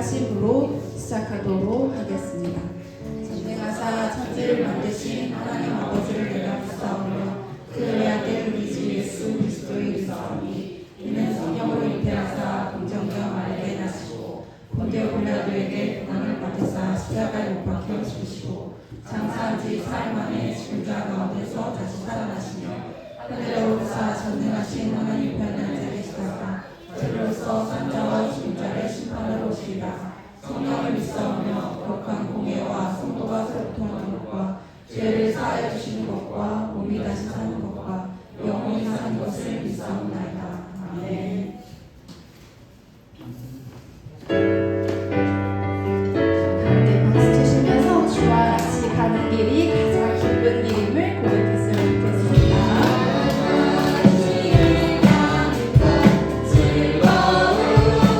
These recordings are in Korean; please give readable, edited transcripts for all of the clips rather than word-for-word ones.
하심으로 시작하도록 하겠습니다. 전능하사 천지를 만드신 하나님 아버지를 내가 믿사오며 그 외아들 우리 주 예수 그리스도의 믿사오니 이는 성령으로 잉태하사 공정령 아래에 나시고 본디오 빌라도에게 고난을 받으사 십자가에 못 박혀 죽으시고 장사한 지 사흘 만에 죽은 자 가운데서 다시 살아나시며 하늘에 오르사 전능하신 하나님 편에 앉아 계시다가 저로서 산자와 죽은 자를 심판하러 오시리라. 성령을 믿사오며 거룩한 공예와 성도가 소통하는 것과 죄를 사하여 주시는 것과 몸이 다시 사는 것과 영원히 사는 것을 믿사옵나이다. 아멘. 함께 박수 치시면서 주와 같이 가는 길이 가장 기쁜 길임을 고백했으면 좋겠습니다. 즐거운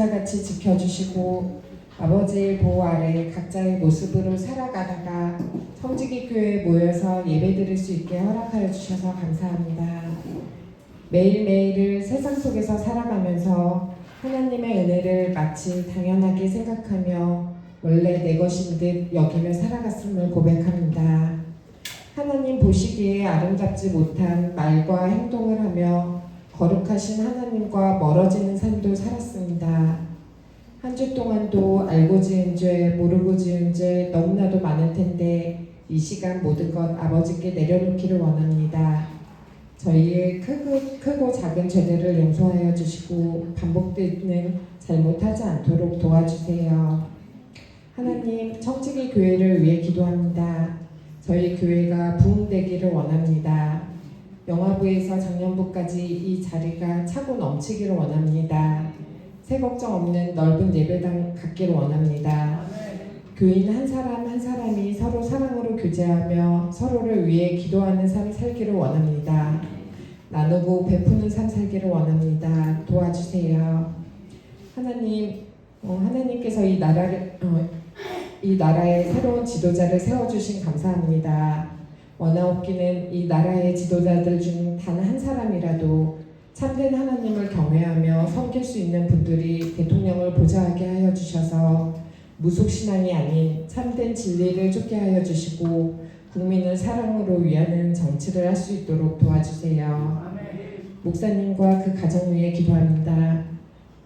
보호자같이 지켜주시고 아버지의 보호 아래 각자의 모습으로 살아가다가 성지기 교회에 모여서 예배드릴 수 있게 허락하여 주셔서 감사합니다. 매일매일을 세상 속에서 살아가면서 하나님의 은혜를 마치 당연하게 생각하며 원래 내 것인 듯 여기며 살아갔음을 고백합니다. 하나님 보시기에 아름답지 못한 말과 행동을 하며 거룩하신 하나님과 멀어지는 삶도 살았습니다. 한 주 동안도 알고 지은 죄, 모르고 지은 죄 너무나도 많을 텐데 이 시간 모든 것 아버지께 내려놓기를 원합니다. 저희의 크고 작은 죄들을 용서하여 주시고 반복되는 잘못하지 않도록 도와주세요. 하나님, 청지기 교회를 위해 기도합니다. 저희 교회가 부흥되기를 원합니다. 영화부에서 작년부까지 이 자리가 차고 넘치기를 원합니다. 새 걱정 없는 넓은 예배당 갖기를 원합니다. 교인 한 사람 한 사람이 서로 사랑으로 교제하며 서로를 위해 기도하는 삶 살기를 원합니다. 나누고 베푸는 삶 살기를 원합니다. 도와주세요. 하나님, 하나님께서 이 나라의 새로운 지도자를 세워주신 감사합니다. 원하옵기는 이 나라의 지도자들 중 단 한 사람이라도 참된 하나님을 경외하며 섬길 수 있는 분들이 대통령을 보좌하게 하여 주셔서 무속신앙이 아닌 참된 진리를 쫓게 하여 주시고 국민을 사랑으로 위하는 정치를 할 수 있도록 도와주세요. 목사님과 그 가정 위해 기도합니다.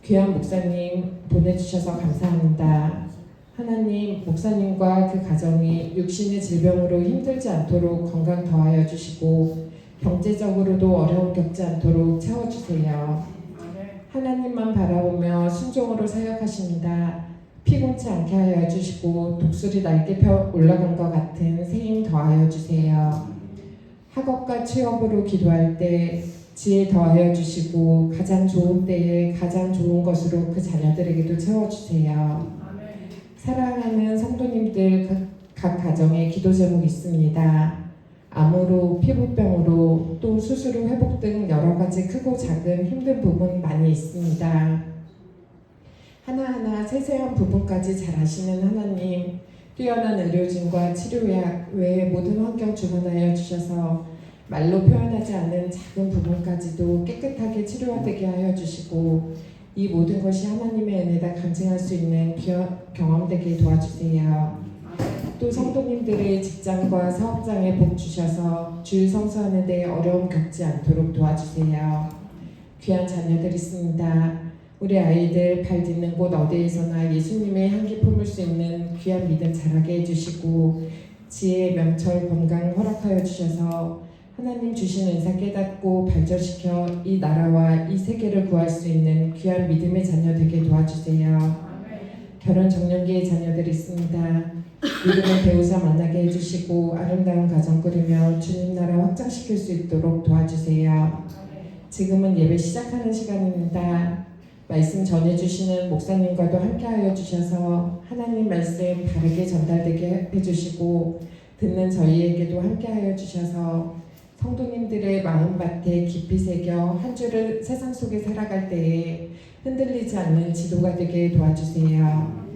귀한 목사님 보내주셔서 감사합니다. 하나님, 목사님과 그 가정이 육신의 질병으로 힘들지 않도록 건강 더하여 주시고 경제적으로도 어려움 겪지 않도록 채워주세요. 하나님만 바라보며 순종으로 사역하십니다. 피곤치 않게 하여 주시고 독수리 날개 펴 올라간 것 같은 새 힘 더하여 주세요. 학업과 취업으로 기도할 때 지혜 더하여 주시고 가장 좋은 때에 가장 좋은 것으로 그 자녀들에게도 채워주세요. 사랑하는 성도님들 각 가정에 기도 제목이 있습니다. 암으로, 피부병으로, 또 수술 후 회복 등 여러 가지 크고 작은 힘든 부분 많이 있습니다. 하나하나 세세한 부분까지 잘 아시는 하나님, 뛰어난 의료진과 치료약 외의 모든 환경 주관하여 주셔서 말로 표현하지 않은 작은 부분까지도 깨끗하게 치료되게 하여 주시고 이 모든 것이 하나님의 은혜다 간증할 수 있는 경험되게 도와주세요. 또 성도님들의 직장과 사업장에 복 주셔서 주일 성수하는 데 어려움 겪지 않도록 도와주세요. 귀한 자녀들 있습니다. 우리 아이들 발 딛는 곳 어디에서나 예수님의 향기 품을 수 있는 귀한 믿음 자라게 해주시고 지혜, 명철, 건강 허락하여 주셔서 하나님 주신 은사 깨닫고 발전시켜 이 나라와 이 세계를 구할 수 있는 귀한 믿음의 자녀 되게 도와주세요. 결혼 정년기의 자녀들이 있습니다. 믿음의 배우자 만나게 해주시고 아름다운 가정 꾸리며 주님 나라 확장시킬 수 있도록 도와주세요. 지금은 예배 시작하는 시간입니다. 말씀 전해주시는 목사님과도 함께하여 주셔서 하나님 말씀 바르게 전달되게 해주시고 듣는 저희에게도 함께하여 주셔서 성도님들의 마음밭에 깊이 새겨 한 주를 세상 속에 살아갈 때에 흔들리지 않는 지도가 되게 도와주세요.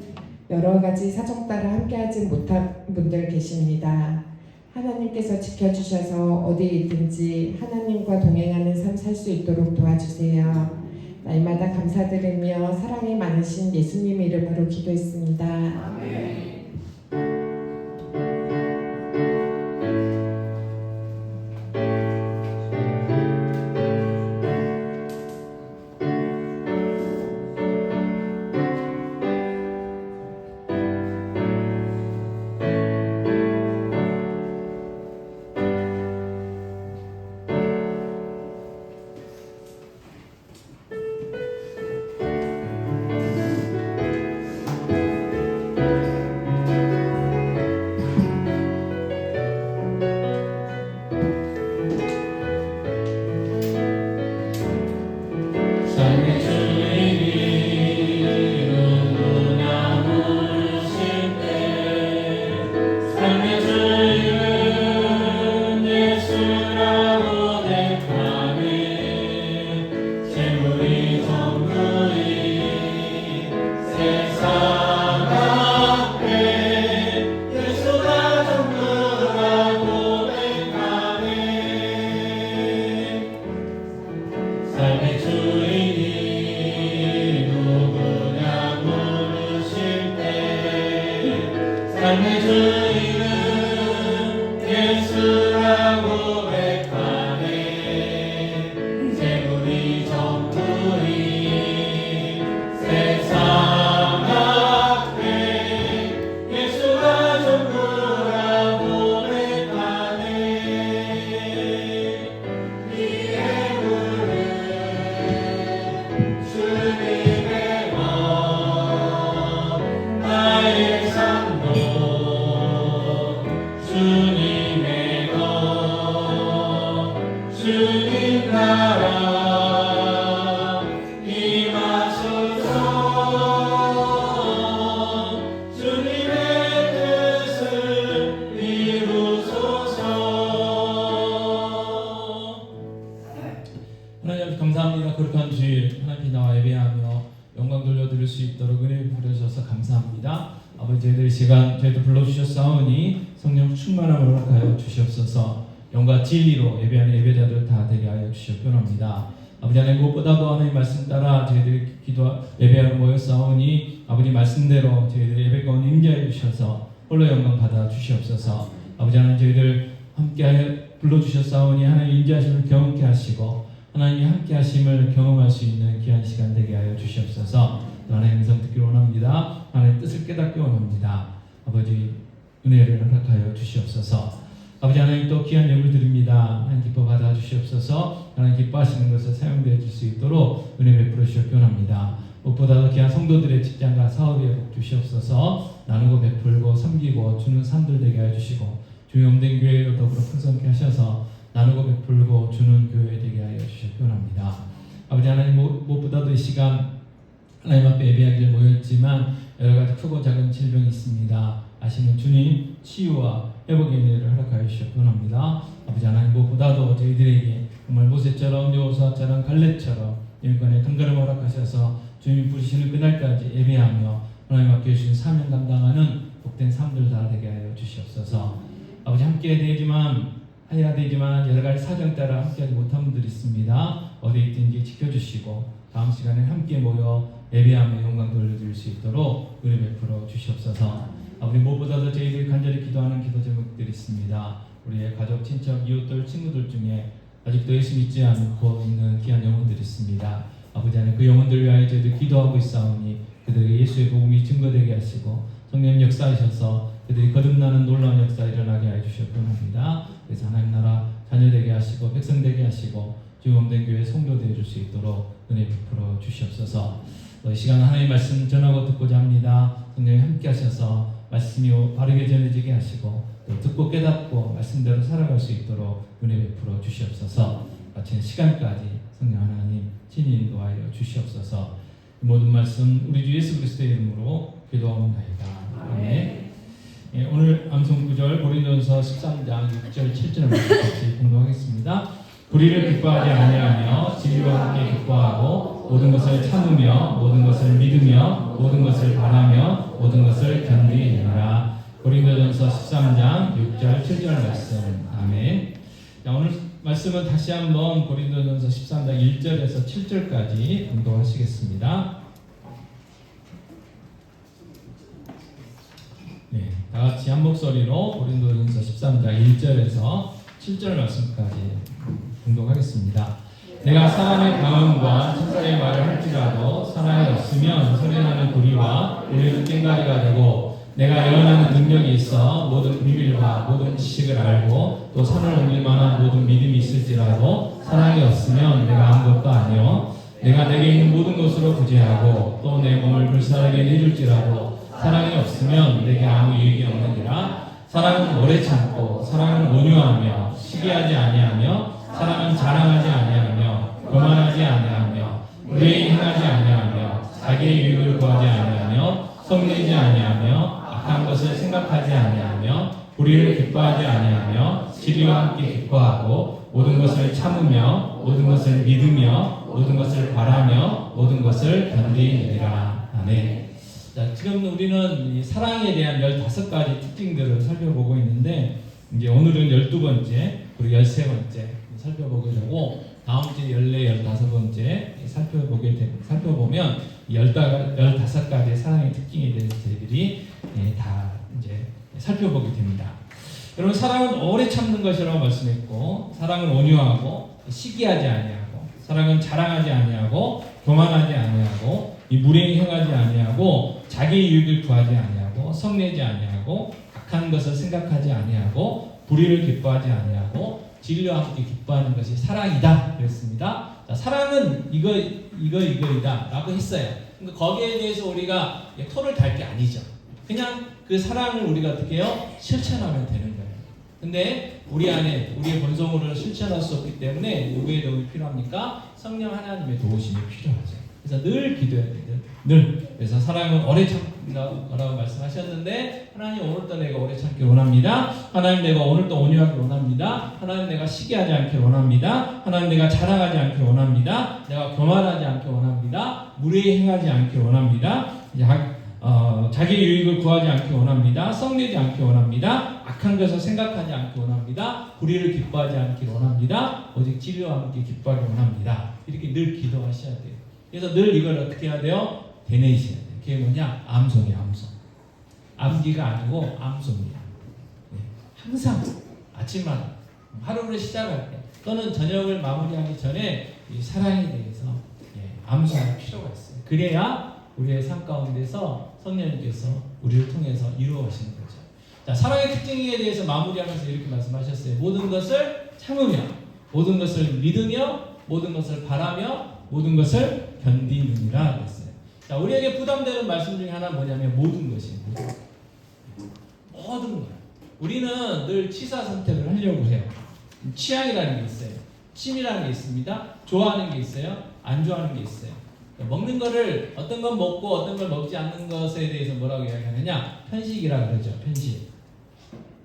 여러 가지 사정 따라 함께하지 못한 분들 계십니다. 하나님께서 지켜주셔서 어디에 있든지 하나님과 동행하는 삶 살 수 있도록 도와주세요. 날마다 감사드리며 사랑이 많으신 예수님 이름으로 기도했습니다. 아멘. 삶의 주인은 예수라고 고백하네. 재물이 전부인 세상 앞에 예수가 전부라고 고백하네. 이에 부른 주님의 맘 나의 삶도 주님의 것 주님 나라 임하소서. 주님의 뜻을 이루소서. 하나님 아버지 감사합니다. 거룩한 주일 하나님께 나와 예배하며 영광 돌려드릴 수 있도록 은혜 부려주셔서 감사합니다. 아버지 저희들 이 시간 저희들 불러주셨사오니 성령 충만함을 허락하여 주시옵소서. 영과 진리로 예배하는 예배자들 다 되게 하여 주시옵소서. 아버지 하나님 무엇보다도 하나님 말씀 따라 저희들이 예배하러 모였사오니 아버지 말씀대로 저희들의 예배 가운데 임재하여 주셔서 홀로 영광 받아 주시옵소서. 아버지 하나님 저희들 함께 불러주셨사오니 하나님 임재하심을 경험케 하시고 하나님이 함께 하심을 경험할 수 있는 귀한 시간 되게 하여 주시옵소서. 하나님의 음성 듣기를 원합니다. 하나님의 뜻을 깨닫기 원합니다. 아버지 은혜를 허락하여 주시옵소서. 아버지 하나님 또 귀한 예물 드립니다. 하나님 기뻐 받아 주시옵소서. 하나님 기뻐하시는 것을 사용되어 줄 수 있도록 은혜 베풀어 주시옵기 원합니다. 무엇보다도 귀한 성도들의 직장과 사업에 복 주시옵소서. 나누고 베풀고 섬기고 주는 삶들 되게 하여 주시고 주의 몸된 교회로 더불어 풍성케 하셔서 나누고 베풀고 주는 교회 되게 하여 주시옵기 원합니다. 아버지 하나님 무엇보다도 이 시간 하나님 앞에 예배하기를 모였지만 여러 가지 크고 작은 질병이 있습니다. 아시는 주님 치유와 회복의 은혜를 허락하여 주시옵기 원합니다. 아버지 하나님 무엇보다도 저희들에게 정말 모세처럼 여호수아처럼 갈렙처럼 일관의 강건함을 허락하셔서 주님이 부르시는 그날까지 예배하며 하나님 앞에 주신 사명 감당하는 복된 삶들 다 되게 하여 주시옵소서. 아버지 함께 해야 되지만 여러 가지 사정 따라 함께하지 못한 분들이 있습니다. 어디에 있든지 지켜주시고 다음 시간에 함께 모여 예배하며 영광 돌려드릴 수 있도록 은혜 베풀어 주시옵소서. 아버지 무엇보다도 저희들이 간절히 기도하는 기도 제목들이 있습니다. 우리의 가족, 친척, 이웃들, 친구들 중에 아직도 예수 믿지 않고 있는 귀한 영혼들이 있습니다. 아버지 하나님 그 영혼들을 위하여 저희들 기도하고 있사오니 그들에게 예수의 복음이 증거되게 하시고 성령 역사하셔서 그들이 거듭나는 놀라운 역사 일어나게 하여 주시옵기 원합니다. 그래서 하나님 나라 자녀되게 하시고 백성되게 하시고 주의 몸된 교회 성도 되어 줄 수 있도록 은혜 베풀어 주시옵소서. 이 시간 하나님의 말씀 전하고 듣고자 합니다. 성령이 함께 하셔서 말씀이 바르게 전해지게 하시고 또 듣고 깨닫고 말씀대로 살아갈 수 있도록 은혜 베풀어 주시옵소서. 마치는 시간까지 성령 하나님 친히 인도하여 주시옵소서. 이 모든 말씀 우리 주 예수 그리스도의 이름으로 기도하옵나이다. 아멘. 예, 오늘 암송 구절 고린도전서 13장 6절 7절 말씀까지 공부하겠습니다. 불의를 기뻐하지 아니하며 진리와 함께 기뻐하고 모든 것을 참으며 모든 것을 믿으며 모든 것을 바라며 모든 것을 견디느니라. 고린도전서 13장 6절 7절 말씀. 아멘. 자, 오늘 말씀은 다시 한번 고린도전서 13장 1절에서 7절까지 공독하시겠습니다. 네, 다 같이 한 목소리로 고린도전서 13장 1절에서 7절 말씀까지 공독하겠습니다. 내가 사람의 강함과 천사의 말을 할지라도 사랑이 없으면 소리나는 구리와 울리는 꽹과리가 되고 내가 예언하는 능력이 있어 모든 비밀과 모든 지식을 알고 또 산을 옮길 만한 모든 믿음이 있을지라도 사랑이 없으면 내가 아무것도 아니요 내가 내게 있는 모든 것으로 구제하고 또 내 몸을 불사르게 내줄지라도 사랑이 없으면 내게 아무 유익이 없느니라. 사랑은 오래 참고 사랑은 온유하며 시기하지 아니하며 사랑은 자랑하지 아니하며 교만하지 아니하며 의에 행하지 아니하며 자기의 유익을 구하지 아니하며 성내지 아니하며 악한 것을 생각하지 아니하며 불의를 기뻐하지 아니하며 진리와 함께 기뻐하고 모든 것을 참으며 모든 것을 믿으며 모든 것을 바라며 모든 것을 견디느니라. 아멘. 자, 지금 우리는 이 사랑에 대한 15가지 특징들을 살펴보고 있는데 이제 오늘은 12번째 그리고 13번째 살펴보게 되고 다음 주에 14, 15번째 살펴보면 15가지 사랑의 특징에 대해서 저희들이 다 이제 살펴보게 됩니다. 여러분, 사랑은 오래 참는 것이라고 말씀했고, 사랑은 온유하고 시기하지 아니하고, 사랑은 자랑하지 아니하고 교만하지 아니하고 이 무례히 행하지 아니하고 자기의 유익을 구하지 아니하고 성내지 아니하고 악한 것을 생각하지 아니하고 불의를 기뻐하지 아니하고 진리와 함께 기뻐하는 것이 사랑이다 그랬습니다. 자, 사랑은 이거이다 라고 했어요. 그러니까 거기에 대해서 우리가 토를 달 게 아니죠. 그냥 그 사랑을 우리가 어떻게 해요? 실천하면 되는 거예요. 근데 우리 안에 우리의 본성으로는 실천할 수 없기 때문에 누구의 도움이 필요합니까? 성령 하나님의 도우심이 필요하죠. 그래서 늘 기도해야 돼요. 늘. 그래서 사랑은 오래 참다라고 말씀하셨는데, 하나님 오늘도 내가 오래 참기 원합니다. 하나님 내가 오늘도 온유하기 원합니다. 하나님 내가 시기하지 않기 원합니다. 하나님 내가 자랑하지 않기 원합니다. 내가 교만하지 않기 원합니다. 무례히 행하지 않기 원합니다. 자기 유익을 구하지 않기 원합니다. 썩내지 않기 원합니다. 악한 것을 생각하지 않기 원합니다. 불의를 기뻐하지 않기 원합니다. 오직 진리와 함께 기뻐하기 원합니다. 이렇게 늘 기도하셔야 돼요. 그래서 늘 이걸 어떻게 해야 돼요? 되뇌이셔야 돼요. 그게 뭐냐? 암송이에요. 암송. 암기가 아니고 암송이에요. 네. 항상 아침마다 하루를 시작할 때 또는 저녁을 마무리하기 전에 이 사랑에 대해서 암송할 필요가 있어요. 그래야 우리의 삶 가운데서 성령님께서 우리를 통해서 이루어가시는 거죠. 자, 사랑의 특징에 대해서 마무리하면서 이렇게 말씀하셨어요. 모든 것을 참으며, 모든 것을 믿으며, 모든 것을 바라며, 모든 것을 견디느니라 그랬어요. 자, 우리에게 부담되는 말씀 중에 하나는 뭐냐면 모든 것이에요. 모든 것. 우리는 늘 취사 선택을 하려고 해요. 취향이라는 게 있어요. 취미라는 게 있습니다. 좋아하는 게 있어요. 안 좋아하는 게 있어요. 먹는 거를 어떤 건 먹고 어떤 걸 먹지 않는 것에 대해서 뭐라고 이야기하느냐? 편식이라 그러죠. 편식.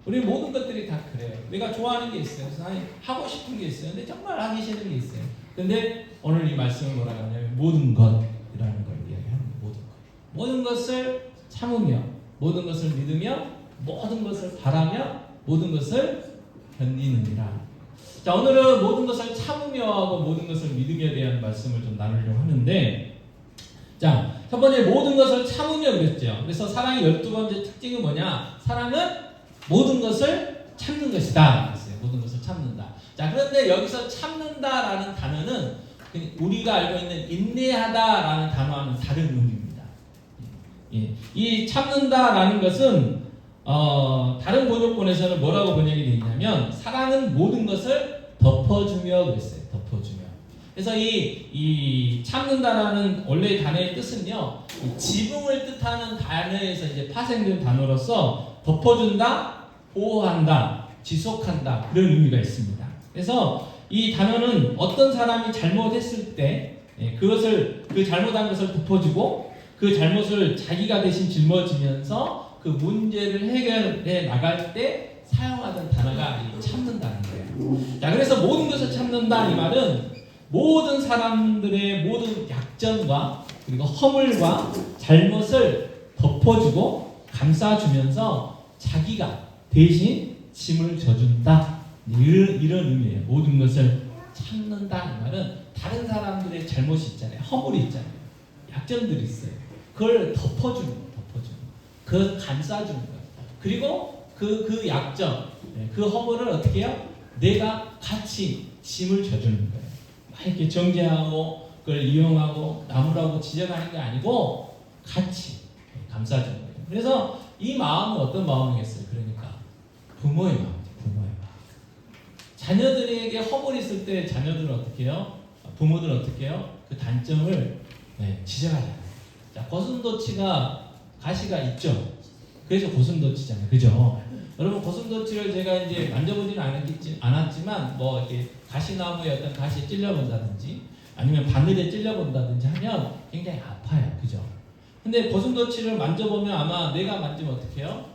우리 모든 것들이 다 그래요. 내가 좋아하는 게 있어요. 아니, 하고 싶은 게 있어요. 근데 정말 하기 싫은 게 있어요. 근데 오늘 이 말씀은 뭐라고 하냐면 모든 것이라는 걸 이야기합니다. 모든 것. 모든 것을 참으며, 모든 것을 믿으며, 모든 것을 바라며, 모든 것을 견디느니라. 자, 오늘은 모든 것을 참으며 하고 모든 것을 믿으며에 대한 말씀을 좀 나누려고 하는데, 자, 첫 번째 모든 것을 참으며 그랬죠. 그래서 사랑의 12번째 특징은 뭐냐? 사랑은 모든 것을 참는 것이다 그랬어요. 모든 것을 참는다. 자, 그런데 여기서 참는다라는 단어는 우리가 알고 있는 인내하다라는 단어와는 다른 의미입니다. 이 참는다라는 것은 다른 번역본에서는 뭐라고 번역이 되어 있냐면 사랑은 모든 것을 덮어주며 그랬어요. 덮어주며. 그래서 이 참는다라는 원래 단어의 뜻은요, 지붕을 뜻하는 단어에서 이제 파생된 단어로서 덮어준다, 보호한다, 지속한다 그런 의미가 있습니다. 그래서 이 단어는 어떤 사람이 잘못했을 때 그것을 그 잘못한 것을 덮어주고 그 잘못을 자기가 대신 짊어지면서 그 문제를 해결해 나갈 때 사용하던 단어가 참는다는 거예요. 자, 그래서 모든 것을 참는다 이 말은 모든 사람들의 모든 약점과 그리고 허물과 잘못을 덮어주고 감싸주면서 자기가 대신 짐을 져준다 이런 의미예요. 모든 것을 참는다 이 말은 다른 사람들의 잘못이 있잖아요. 허물이 있잖아요. 약점들이 있어요. 그걸 덮어주는 거예요. 그걸 감싸주는 거예요. 그리고 그 약점, 그 허물을 어떻게 해요? 내가 같이 짐을 져주는 거예요. 막 이렇게 정죄하고 그걸 이용하고 나무라고 지적하는 게 아니고 같이 감싸주는 거예요. 그래서 이 마음은 어떤 마음이겠어요? 그러니까 부모의 마음이죠. 부모의 마음. 자녀들에게 허물이 있을 때 자녀들은 어떻게 해요? 부모들은 어떻게 해요? 그 단점을 지적하잖아요. 자, 고슴도치가 가시가 있죠. 그래서 고슴도치잖아요. 그죠? 여러분, 고슴도치를 제가 이제 만져보지는 않았지만 뭐 이렇게 가시나무에 어떤 가시에 찔려본다든지 아니면 바늘에 찔려본다든지 하면 굉장히 아파요. 그죠? 근데 고슴도치를 만져보면 아마 내가 만지면 어떻게 해요?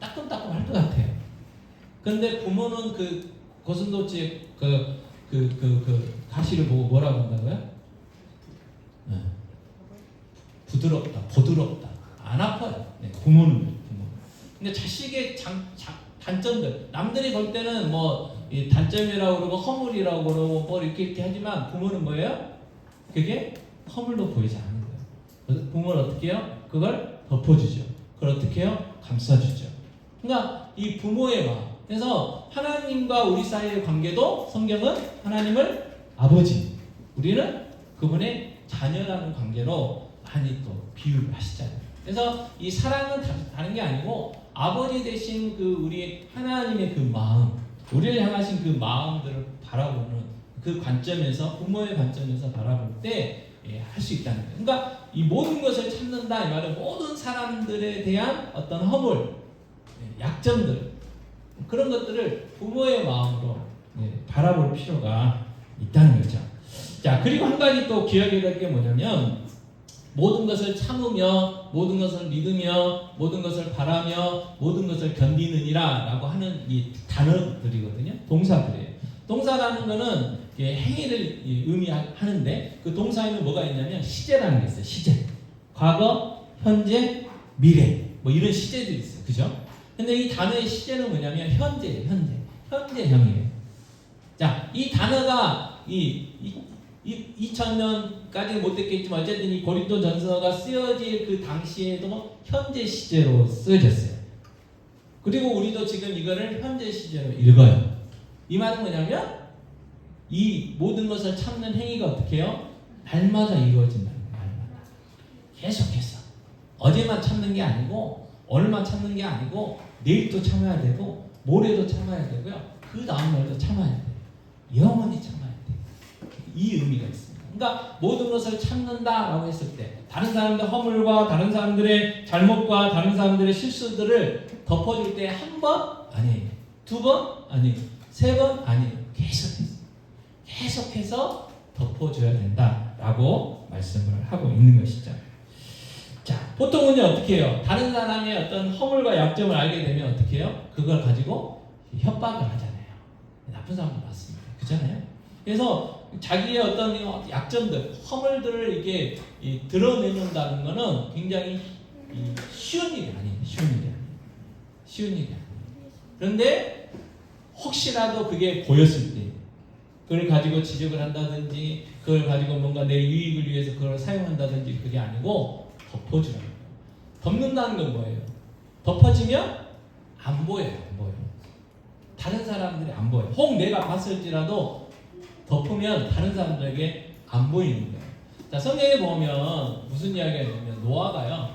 따끔따끔 할 것 같아요. 근데 부모는 그 고슴도치의 그 가시를 보고 뭐라고 한다고요? 부드럽다, 보드럽다. 안 아파요. 부모는. 근데 자식의 단점들, 남들이 볼 때는 뭐 이 단점이라고 그러고 허물이라고 그러고 뭐 이렇게 하지만 부모는 뭐예요? 그게 허물로 보이지 않는 거예요. 부모는 어떻게 해요? 그걸 덮어주죠. 그걸 어떻게 해요? 감싸주죠. 그러니까 이 부모의 마음. 그래서 하나님과 우리 사이의 관계도 성경은 하나님을 아버지, 우리는 그분의 자녀라는 관계로 많이 또 비유를 하시잖아요. 그래서 이 사랑은 다른 게 아니고 아버지 대신 그 우리 하나님의 그 마음, 우리를 향하신 그 마음들을 바라보는 그 관점에서, 부모의 관점에서 바라볼 때 할 수 있다는 거예요. 그러니까 이 모든 것을 참는다 이 말은 모든 사람들에 대한 어떤 허물, 약점들, 그런 것들을 부모의 마음으로 바라볼 필요가 있다는 거죠. 자, 그리고 한 가지 또 기억해야 될 게 뭐냐면, 모든 것을 참으며, 모든 것을 믿으며, 모든 것을 바라며, 모든 것을 견디느니라 라고 하는 이 단어들이거든요. 동사들이에요. 동사라는 거는 행위를 의미하는데, 그 동사에는 뭐가 있냐면 시제라는 게 있어요. 시제. 과거, 현재, 미래. 뭐 이런 시제들이 있어요. 그죠? 근데 이 단어의 시제는 뭐냐면 현재예요. 현재형이에요. 자, 이 단어가 2000년까지는 못 됐겠지만 어쨌든 이 고린도 전서가 쓰여질 그 당시에도 현재 시제로 쓰여졌어요. 그리고 우리도 지금 이거를 현재 시제로 읽어요. 이 말은 뭐냐면 이 모든 것을 참는 행위가 어떻게 해요? 날마다 이루어진다는 거예요. 날마다. 계속해서. 어제만 참는 게 아니고 오늘만 참는 게 아니고 내일도 참아야 되고 모레도 참아야 되고요. 그 다음날도 참아야 돼요. 영원히 참아야 돼요. 이 의미가 있습니다. 그러니까 모든 것을 참는다라고 했을 때 다른 사람들의 허물과 다른 사람들의 잘못과 다른 사람들의 실수들을 덮어줄 때 한 번? 아니에요. 두 번? 아니에요. 세 번? 아니에요. 계속해서 덮어줘야 된다라고 말씀을 하고 있는 것이죠. 자, 보통은요 어떻게 해요? 다른 사람의 어떤 허물과 약점을 알게 되면 어떻게 해요? 그걸 가지고 협박을 하잖아요. 나쁜 사람도 많습니다. 그렇잖아요? 그래서 자기의 어떤 약점들, 허물들을 이렇게 드러내는다는 것은 굉장히 쉬운 일이 아니에요. 쉬운 일이 아니에요. 그런데 혹시라도 그게 보였을 때 그걸 가지고 지적을 한다든지 그걸 가지고 뭔가 내 유익을 위해서 그걸 사용한다든지 그게 아니고 덮어주라는 거예요. 덮는다는 건 뭐예요? 덮어지면 안 보여요. 다른 사람들이 안 보여요. 혹 내가 봤을지라도 덮으면 다른 사람들에게 안 보이는 거예요. 자, 성경에 보면 무슨 이야기가 있냐면 노아가요.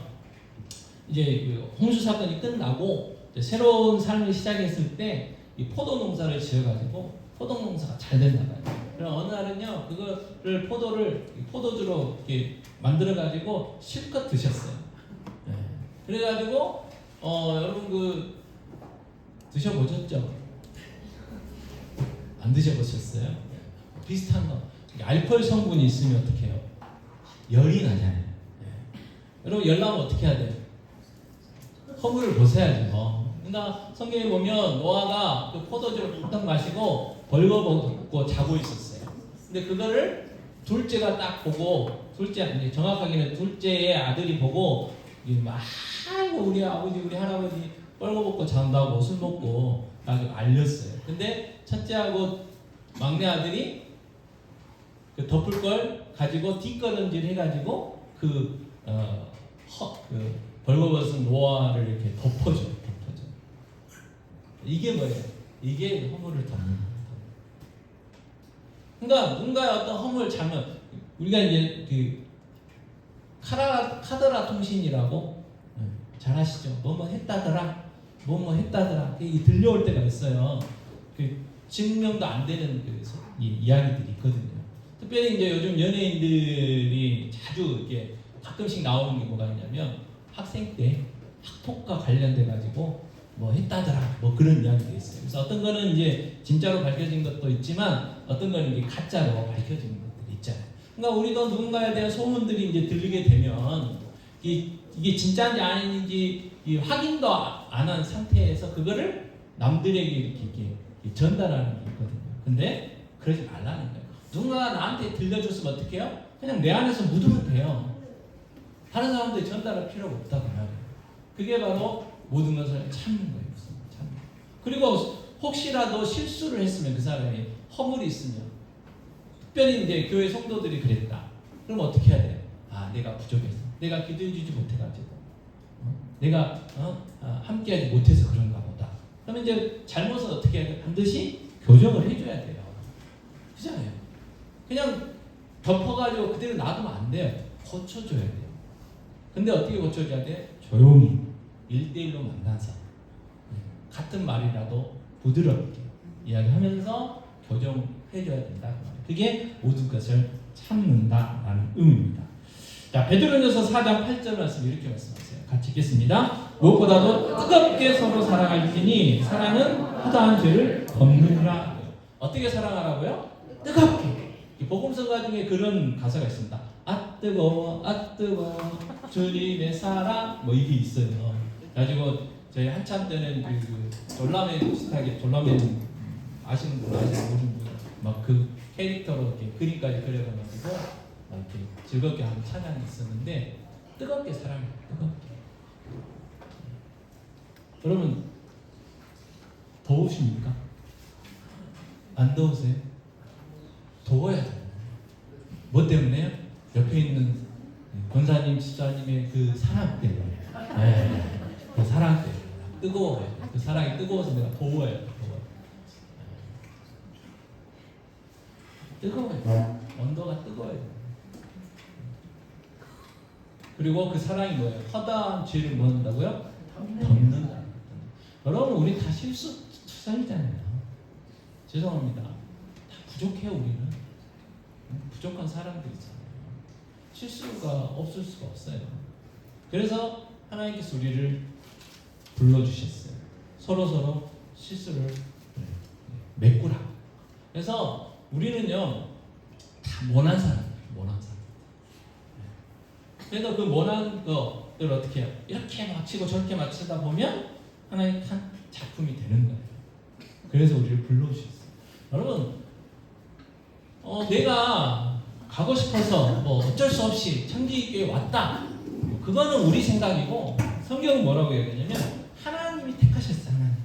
이제 그 홍수 사건이 끝나고 새로운 삶을 시작했을 때 이 포도 농사를 지어가지고 포도 농사가 잘 됐나 봐요. 그럼 어느 날은요 그거를 포도주로 이렇게 만들어가지고 실컷 드셨어요. 네. 그래가지고 여러분 그 드셔보셨죠? 안 드셔보셨어요? 비슷한 거. 알코올 성분이 있으면 어떻게 해요? 열이 나잖아요. 네. 여러분 열 나면 어떻게 해야 돼요? 허물을 벗어야죠. 그러니까 성경에 보면 노아가 그 포도주를 뚝딱 마시고 벌거벗고 자고 있었어요. 근데 그거를 둘째가 딱 보고, 정확하게는 둘째의 아들이 보고 아이고 우리 아버지 우리 할아버지 벌거벗고 잔다고 술 먹고 라고 알렸어요. 근데 첫째하고 막내 아들이 그 덮을 걸 가지고 뒷걸음질 해가지고 그 벌거벗은 노아를 이렇게 덮어줘요. 이게 뭐예요? 이게 허물을 덮는 거예요. 그러니까 누군가의 어떤 허물 잘못, 우리가 이제 그 카더라 통신이라고 잘 아시죠? 뭐뭐 했다더라, 이 들려올 때가 있어요. 그 증명도 안 되는 그 이야기들이 있거든요. 특별히 이제 요즘 연예인들이 자주 이렇게 가끔씩 나오는 게 뭐가 있냐면 학생 때 학폭과 관련돼 가지고 뭐 했다더라 뭐 그런 이야기가 있어요. 그래서 어떤 거는 이제 진짜로 밝혀진 것도 있지만 어떤 거는 이게 가짜로 밝혀진 것들이 있잖아요. 그러니까 우리도 누군가에 대한 소문들이 이제 들리게 되면 이게 진짜인지 아닌지 확인도 안 한 상태에서 그거를 남들에게 이렇게 전달하는 게 있거든요. 근데 그러지 말라는 거예요. 누군가가 나한테 들려줬으면 어떻게 해요? 그냥 내 안에서 묻으면 돼요. 다른 사람들이 전달할 필요가 없다고 말해요. 그게 바로 모든 것을 참는 거예요. 그리고 혹시라도 실수를 했으면 그 사람이 허물이 있으면 특별히 이제 교회 성도들이 그랬다. 그럼 어떻게 해야 돼요? 아, 내가 부족해서, 내가 기도해주지 못해가지고 내가 함께하지 못해서 그런가 보다. 그러면 이제 잘못은 어떻게 해야 돼? 반드시 교정을 해줘야 돼요. 그잖아요. 그냥 덮어가지고 그대로 놔두면 안 돼요. 고쳐줘야 돼요. 근데 어떻게 고쳐줘야 돼? 조용히 1대1로 만나서 같은 말이라도 부드럽게 이야기하면서 교정해줘야 된다. 그게 모든 것을 참는다라는 의미입니다. 자, 베드로전서 4장 8절 말씀 이렇게 말씀하세요. 같이 읽겠습니다. 무엇보다도 뜨겁게 서로 사랑할지니 사랑은 허다한 죄를 덮느니라. 어떻게 사랑하라고요? 뜨겁게. 복음성가 중에 그런 가사가 있습니다. 아 뜨거워 아 뜨거워 주님의 사랑 뭐 이게 있어요. 가지고 저희 한참 때는 그 졸라맨 비슷하게 졸라맨 아시는 분 모르는 분 막 그 캐릭터로 이렇게 그림까지 그려가지고 이렇게 즐겁게 하는 찬양이 있었는데 뜨겁게 사랑해 뜨겁게. 여러분 더우십니까? 안 더우세요? 더워야 돼요. 뭐 때문에요? 옆에 있는 권사님, 집사님의 그 사랑 때문에. 네, 그 사랑 때문에. 뜨거워요. 그 사랑이 뜨거워서 내가 더워요. 뜨거워요. 온도가 뜨거워요. 그리고 그 사랑이 뭐예요? 허다한 죄를 뭐 한다고요? 덮는다. 여러분 우리 다 투성이잖아요. 죄송합니다. 다 부족해요 우리는. 부족한 사람들 있잖아요. 실수가 없을 수가 없어요. 그래서 하나님께서 우리를 불러주셨어요. 서로 실수를 메꾸라. 그래서 우리는요 다 모난 사람이에요. 모난 사람. 그래서 그 모난 것들 어떻게 해요? 이렇게 맞추고 저렇게 맞추다 보면 하나의 한 작품이 되는 거예요. 그래서 우리를 불러주셨어요. 여러분 내가 가고 싶어서 뭐 어쩔 수 없이 청지기교회에 왔다. 그거는 우리 생각이고 성경은 뭐라고 얘기하냐면 하나님이 택하셨어요. 하나님.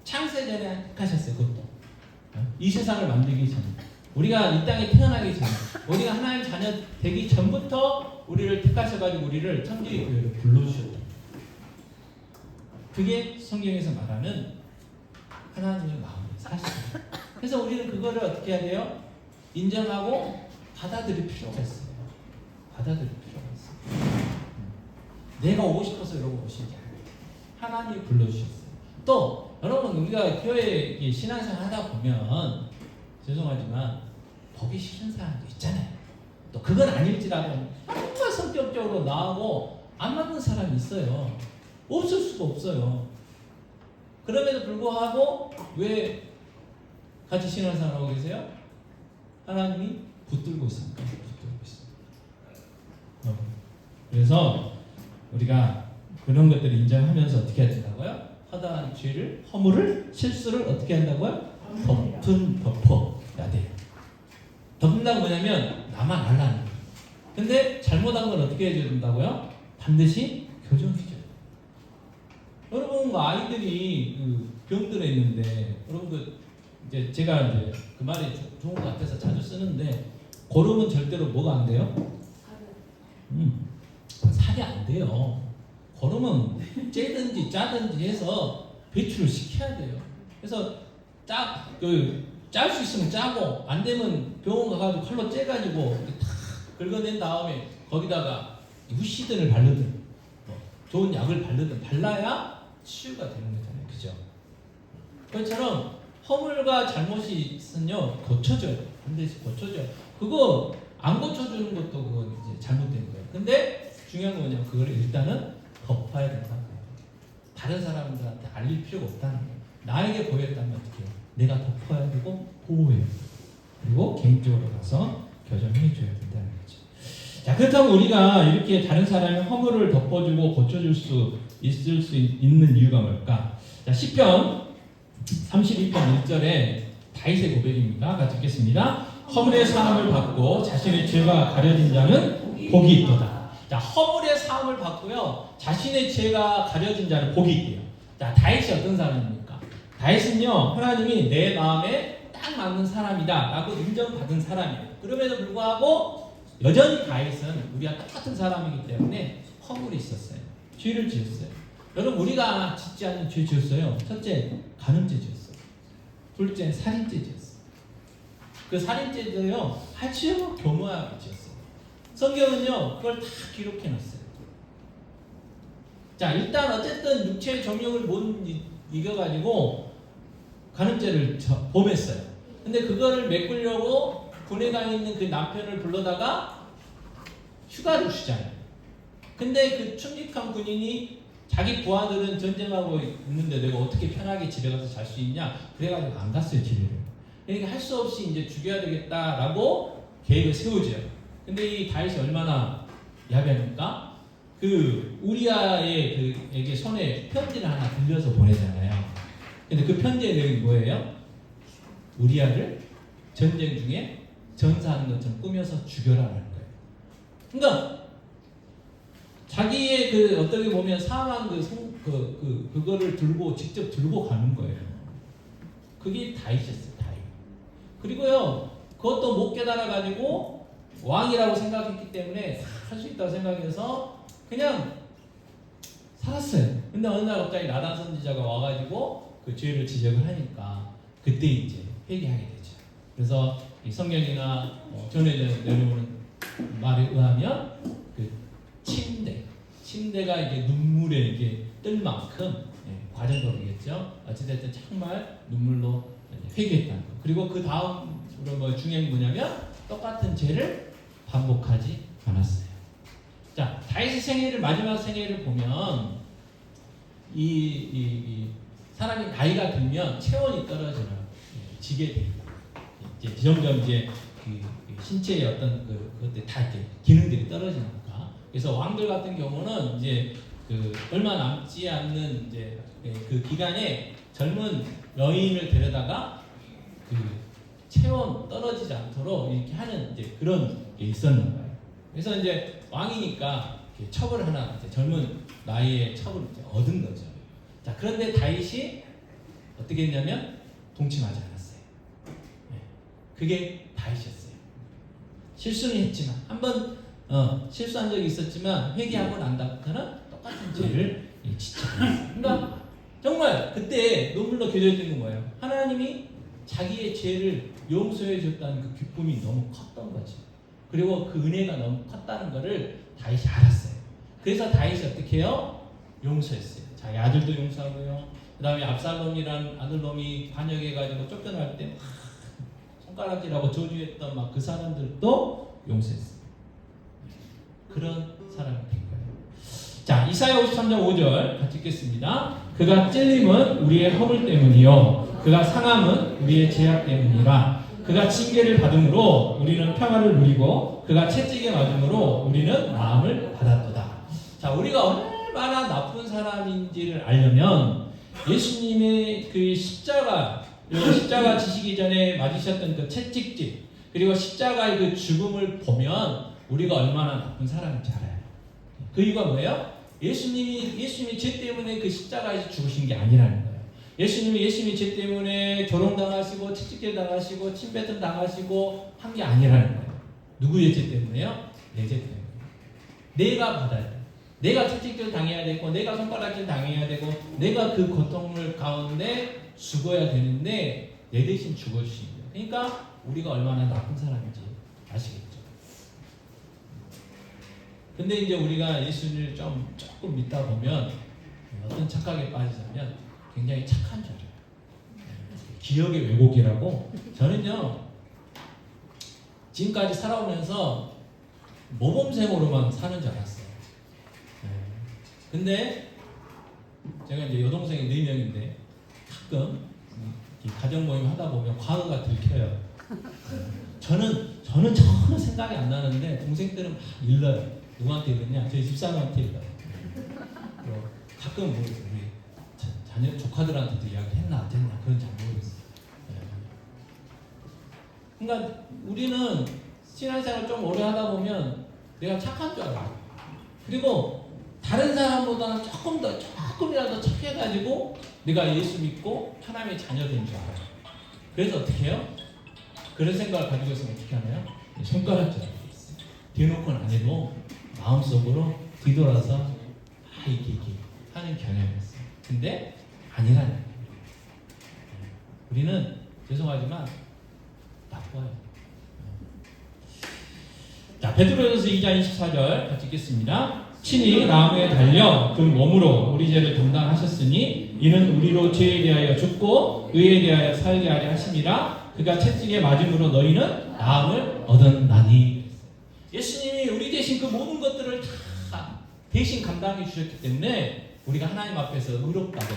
창세전에 택하셨어요. 그것도. 이 세상을 만들기 전에. 우리가 이 땅에 태어나기 전에. 우리가 하나님 자녀 되기 전부터 우리를 택하셔가지고 우리를 청지기교회로 불러주셨다. 그게 성경에서 말하는 하나님의 마음의 사실이에요. 그래서 우리는 그거를 어떻게 해야 돼요? 인정하고 받아들일 필요가 있어요. 받아들일 필요가 있어요. 내가 오고 싶어서 이러고 오신 게 아니에요. 하나님이 불러주셨어요. 또 여러분 우리가 교회 신앙생활 하다 보면 죄송하지만 보기 싫은 사람도 있잖아요. 또 그건 아닐지라도 정말 성격적으로 나하고 안 맞는 사람이 있어요. 없을 수가 없어요. 그럼에도 불구하고 왜 같이 신앙생활 하고 계세요? 하나님이 붙들고 있습니까? 붙들고 있습니다. 그래서 우리가 그런 것들을 인정하면서 어떻게 해야 된다고요? 허다한 죄를, 허물을, 실수를 어떻게 한다고요? 덮어야 돼요. 덮는다고 뭐냐면 나만 알라는 거예요. 근데 잘못한 건 어떻게 해줘야 된다고요? 반드시 교정해줘야 돼요. 여러분 아이들이 그 병들어 있는데 여러분 이제 제가 이제 그 말이 좋은 것 같아서 자주 쓰는데 고름은 절대로 뭐가 안 돼요? 살이 안 돼요. 고름은 째든지 짜든지 해서 배출을 시켜야 돼요. 그래서 짤 수 있으면 짜고 안 되면 병원 가가지고 칼로 째가지고 탁 긁어낸 다음에 거기다가 유시든을 바르든 좋은 약을 바르든 발라야 치유가 되는 거잖아요. 그죠? 그것처럼 허물과 잘못이 있으면요 고쳐줘요. 반드시 고쳐줘요. 그거 안 고쳐주는 것도 그건 이제 잘못된 거예요. 근데 중요한 건 뭐냐면 그걸 일단은 덮어야 된다는 거예요. 다른 사람들한테 알릴 필요가 없다는 거예요. 나에게 보였다면 어떻게 해요? 내가 덮어야 되고 보호해야 되고 그리고 개인적으로 가서 교정해줘야 된다는 거죠. 자, 그렇다면 우리가 이렇게 다른 사람의 허물을 덮어주고 고쳐줄 수 있을 수 있는 이유가 뭘까? 자, 시편 32편 1절에 다윗의 고백입니다. 같이 읽겠습니다. 허물의 사함을 받고 자신의 죄가 가려진 자는 복이 있도다. 자, 허물의 사함을 받고요. 자신의 죄가 가려진 자는 복이 있대요. 자, 다윗이 어떤 사람입니까? 다윗은요, 하나님이 내 마음에 딱 맞는 사람이다 라고 인정받은 사람이에요. 그럼에도 불구하고 여전히 다윗은 우리가 똑같은 사람이기 때문에 허물이 있었어요. 죄를 지었어요. 여러분 우리가 짓지 않는 죄 지었어요. 첫째 간음죄 지었어요. 둘째 살인죄 지었어요. 그 살인죄도요 아주 교묘하게 지었어요. 성경은요 그걸 다 기록해놨어요. 자 일단 어쨌든 육체의 정욕을 못 이겨가지고 간음죄를 범했어요. 근데 그거를 메꾸려고 군에가 있는 그 남편을 불러다가 휴가를 주잖아요. 근데 그 충직한 군인이 자기 부하들은 전쟁하고 있는데 내가 어떻게 편하게 집에 가서 잘 수 있냐 그래가지고 안 갔어요 집에를. 그러니까 할 수 없이 이제 죽여야 되겠다라고 계획을 세우죠. 근데 이 다윗이 얼마나 야비합니까? 그 우리아의 그에게 손에 편지를 하나 들려서 보내잖아요. 근데 그 편지의 내용이 뭐예요? 우리아를 전쟁 중에 전사하는 것처럼 꾸며서 죽여라는 거예요. 그러니까 자기의 그 어떻게 보면 사망 그거를 들고 직접 들고 가는 거예요. 그게 다윗이었어요. 다윗. 그리고요 그것도 못 깨달아 가지고 왕이라고 생각했기 때문에 할 수 있다고 생각해서 그냥 살았어요. 근데 어느 날 갑자기 나단 선지자가 와가지고 그 죄를 지적을 하니까 그때 이제 회개하게 되죠. 그래서 이 성경이나 전해져 내려오는 말에 의하면 그 침대가 이게 눈물에 이게 뜰 만큼 과정적이겠죠. 어찌됐든 정말 눈물로 회개했다는 거. 그리고 그 다음으로 뭐 중요한 게 뭐냐면 똑같은 죄를 반복하지 않았어요. 자, 다윗의 생애를 마지막 생애를 보면 이 사람이 나이가 들면 체온이 떨어져요. 지게 됩니다. 이제 점점 이제 그 신체의 어떤 그것들 다 이렇게 기능들이 떨어지니까. 그래서 왕들 같은 경우는 이제 그 얼마 남지 않는 이제 그 기간에 젊은 여인을 데려다가 그 체온 떨어지지 않도록 이렇게 하는 이제 그런 게 있었나 봐요. 그래서 이제 왕이니까 첩을 하나 이제 젊은 나이에 첩을 이제 얻은 거죠. 자, 그런데 다윗이 어떻게 했냐면 동침하지 않았어요. 그게 다윗이었어요. 실수는 했지만 한번 실수한 적이 있었지만 회개하고 난 다음부터는 똑같은 죄를 짓지 않았어요. 그러니까 정말 그때 눈물로 겨져있는 건 뭐예요? 하나님이 자기의 죄를 용서해 줬다는 그 기쁨이 너무 컸던 거죠. 그리고 그 은혜가 너무 컸다는 것을 다윗이 알았어요. 그래서 다윗이 어떻게 해요? 용서했어요. 자기 아들도 용서하고요. 그 다음에 압살롬이라는 아들놈이 반역해가지고 쫓겨날 때 막 손가락질하고 저주했던 막 그 사람들도 용서했어요. 그런 사람이 된 거예요. 자, 이사야 53장 5절 같이 읽겠습니다. 그가 찔림은 우리의 허물 때문이요 그가 상함은 우리의 죄악 때문이라. 그가 징계를 받음으로 우리는 평화를 누리고 그가 채찍에 맞음으로 우리는 마음을 받았도다. 자, 우리가 얼마나 나쁜 사람인지를 알려면 예수님의 그 십자가 지시기 전에 맞으셨던 그 채찍질 그리고 십자가의 그 죽음을 보면 우리가 얼마나 나쁜 사람인지 알아요. 그 이유가 뭐예요? 예수님이 죄 때문에 그 십자가에서 죽으신 게 아니라는 거예요. 예수님이 죄 때문에 조롱당하시고 채찍질 당하시고 침뱉음 당하시고 한 게 아니라는 거예요. 누구의 죄 때문에요? 내 죄 때문에. 내가 받아야 돼. 내가 채찍질 당해야 되고 내가 손가락질 당해야 되고 내가 그 고통을 가운데 죽어야 되는데 내 대신 죽어주신 거예요. 그러니까 우리가 얼마나 나쁜 사람인지 아시겠죠? 근데 이제 우리가 예수를 조금 믿다 보면 어떤 착각에 빠지자면 굉장히 착한 줄 알아요. 기억의 왜곡이라고. 저는요 지금까지 살아오면서 모범생으로만 사는 줄 알았어요. 근데 제가 이제 여동생이 4명인데 가끔 가정 모임 하다 보면 과거가 들켜요. 저는 전혀 생각이 안 나는데 동생들은 막 일러요. 누구한테 일렀냐? 저희 집사람한테 일러요. 가끔 우리 자녀 조카들한테도 이야기했나 안 했나 그건 잘 모르겠어요. 그러니까 우리는 신앙생활 좀 오래 하다 보면 내가 착한 줄 알아요. 그리고 다른 사람보다는 조금이라도 착해가지고 내가 예수 믿고 하나님의 자녀된 줄 알아요. 그래서 어떻게 해요? 그런 생각을 가지고 있으면 어떻게 하나요? 손가락질 하고 있어요. 대놓고는 안 해도 마음속으로 뒤돌아서 이렇게 하는 경향이 근데 아니라는 거예요. 우리는 죄송하지만 나빠요. 자, 베드로전서 2장 24절 같이 읽겠습니다. 친히 나무에 달려 그 몸으로 우리 죄를 담당하셨으니 이는 우리로 죄에 대하여 죽고 의에 대하여 살게 하려 하심이라. 그가 채찍에 맞음으로 너희는 나음을 얻었나니. 예수님이 우리 대신 그 모든 것들을 다 대신 감당해 주셨기 때문에 우리가 하나님 앞에서 의롭다고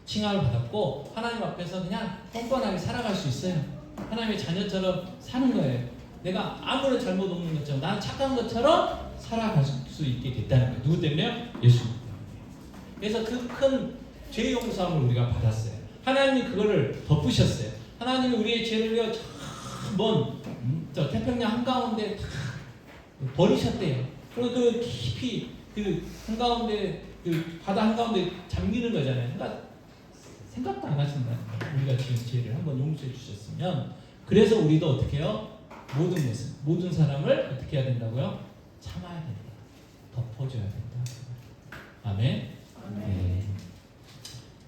칭함을 받았고 하나님 앞에서 그냥 뻔뻔하게 살아갈 수 있어요. 하나님의 자녀처럼 사는 거예요. 내가 아무런 잘못 없는 것처럼 나는 착한 것처럼 살아갈 수 있게 됐다는 거예요. 누구 때문에요? 예수. 그래서 그 큰 죄 용서함을 우리가 받았어요. 하나님이 그거를 덮으셨어요. 하나님이 우리의 죄를요 저 태평양 한가운데 다 버리셨대요. 그리고 그 깊이 그 한가운데 그 바다 한가운데 잠기는 거잖아요. 그러니까 생각도 안 하신다. 우리가 지금 죄를 한번 용서해 주셨으면. 그래서 우리도 어떻게 해요? 모든 사람을 어떻게 해야 된다고요? 참아야 된다. 덮어줘야 된다. 아멘. 네.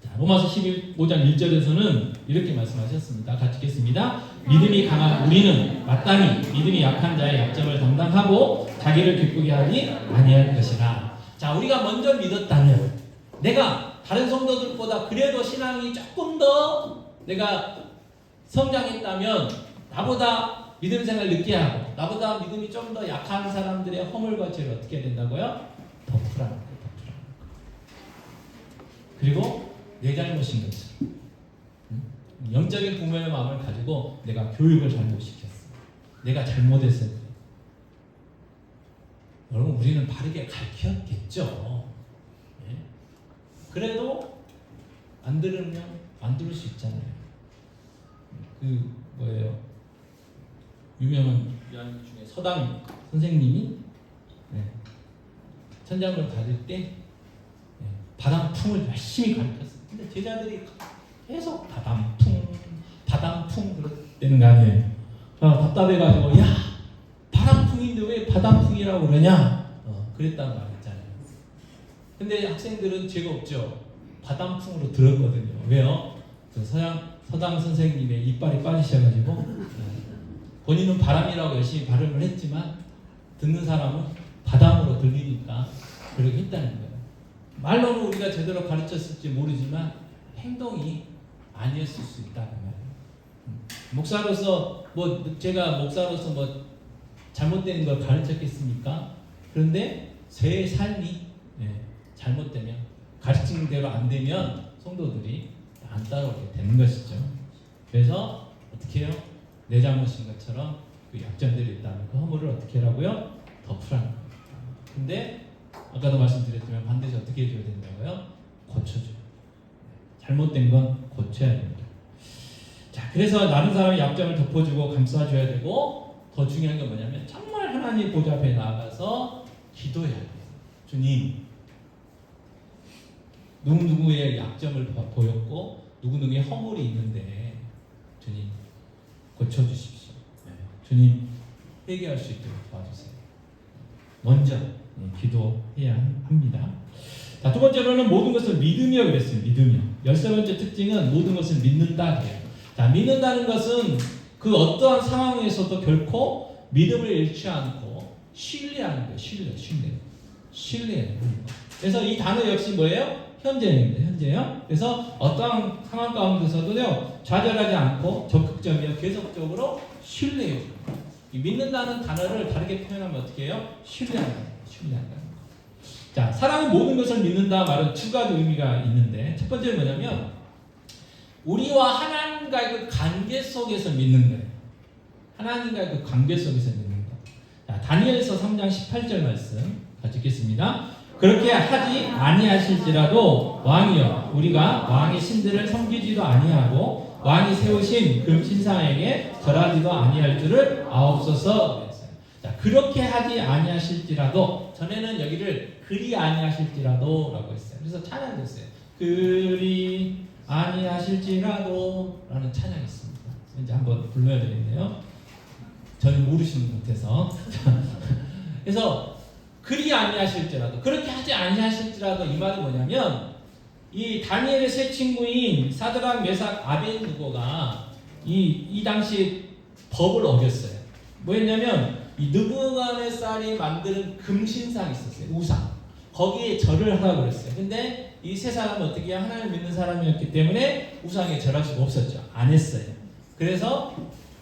자, 로마서 15장 1절에서는 이렇게 말씀하셨습니다. 같이 읽겠습니다. 믿음이 강한 우리는 마땅히 믿음이 약한 자의 약점을 담당하고 자기를 기쁘게 하지 아니할 것이라. 자, 우리가 먼저 믿었다면 내가 다른 성도들보다 그래도 신앙이 조금 더 내가 성장했다면 나보다 믿음 생활 늦게 하고 나보다 믿음이 좀 더 약한 사람들의 허물과 죄를 어떻게 해야 된다고요? 덮으라는 거예요. 그리고 내 잘못인 것처럼 영적인 부모의 마음을 가지고 내가 교육을 잘못시켰어. 내가 잘못했어요. 여러분 우리는 바르게 가르쳤겠죠. 네? 그래도 안 들으면 안 들을 수 있잖아요. 그 뭐예요? 유명한 위안 중에 서당 선생님이 천장을 가릴 때 바람풍을 열심히 가르쳤어요. 근데 제자들이 계속 바람풍 그러는 거 아니에요. 답답해가지고 야 바람풍인데 왜 바람풍이라고 그러냐? 그랬다는 말 있잖아요. 근데 학생들은 죄가 없죠. 바람풍으로 들었거든요. 왜요? 그 서당 선생님의 이빨이 빠지셔가지고 본인은 바람이라고 열심히 발음을 했지만 듣는 사람은 바람으로 들리니까 그렇게 했다는 거예요. 말로는 우리가 제대로 가르쳤을지 모르지만 행동이 아니었을 수 있다는 말이에요. 목사로서 제가 목사로서 잘못되는 걸 가르쳤겠습니까? 그런데 제 삶이 잘못되면 가르친 대로 안 되면 성도들이 안 따라오게 되는 것이죠. 그래서 어떻게 해요? 내 잘못인 것처럼 그 약점들이 있다면 그 허물을 어떻게 하라고요? 덮으라는 거예요. 근데 아까도 말씀드렸지만 반드시 어떻게 해줘야 된다고요? 고쳐줘요. 잘못된 건 고쳐야 됩니다. 자, 그래서 다른 사람의 약점을 덮어주고 감싸줘야 되고 더 중요한 게 뭐냐면 정말 하나님 보좌 앞에 나아가서 기도해야 돼요. 주님, 누구누구의 약점을 보였고 누구누구의 허물이 있는데 주님 고쳐주십시오. 주님 회개할 수 있도록 도와주세요. 먼저 기도해야 합니다. 자, 두 번째로는 모든 것을 믿으며 그랬어요. 믿으며. 13번째 특징은 모든 것을 믿는다 그래요. 자, 믿는다는 것은 그 어떠한 상황에서도 결코 믿음을 잃지 않고 신뢰하는 거예요. 신뢰하는 거예요. 그래서 이 단어 역시 뭐예요? 현재입니다. 현재요. 그래서 어떠한 상황 가운데서도요 좌절하지 않고 적극적이며 계속적으로 신뢰해요. 이 믿는다는 단어를 다르게 표현하면 어떻게 해요? 신뢰한다. 자, 사랑은 모든 것을 믿는다 말은 두 가지 의미가 있는데 첫 번째는 뭐냐면 우리와 하나님과의 그 관계 속에서 믿는 거예요. 하나님과의 그 관계 속에서 믿는 거. 자, 다니엘서 3장 18절 말씀 같이 읽겠습니다. 그렇게 하지 아니하실지라도 왕이여 우리가 왕의 신들을 섬기지도 아니하고 왕이 세우신 금 신상에게 절하지도 아니할 줄을 아옵소서. 자, 그렇게 하지 아니하실지라도 전에는 여기를 그리 아니하실지라도 라고 했어요. 그래서 찬양했어요. 그리 아니하실지라도 라는 찬양이 있습니다. 이제 한번 불러야 되겠네요. 저는 모르시는 것 같아서. 그래서 그리 아니하실지라도 그렇게 하지 아니하실지라도 이 말은 뭐냐면 이 다니엘의 세 친구인 사드락, 메삭, 아벳느고가 이 당시 법을 어겼어요. 뭐였냐면 이 느부갓네살이 만드는 금신상이 있었어요. 우상. 거기에 절을 하라고 그랬어요. 근데 이 세 사람은 어떻게 하나님 믿는 사람이었기 때문에 우상에 절할 수가 없었죠. 안 했어요. 그래서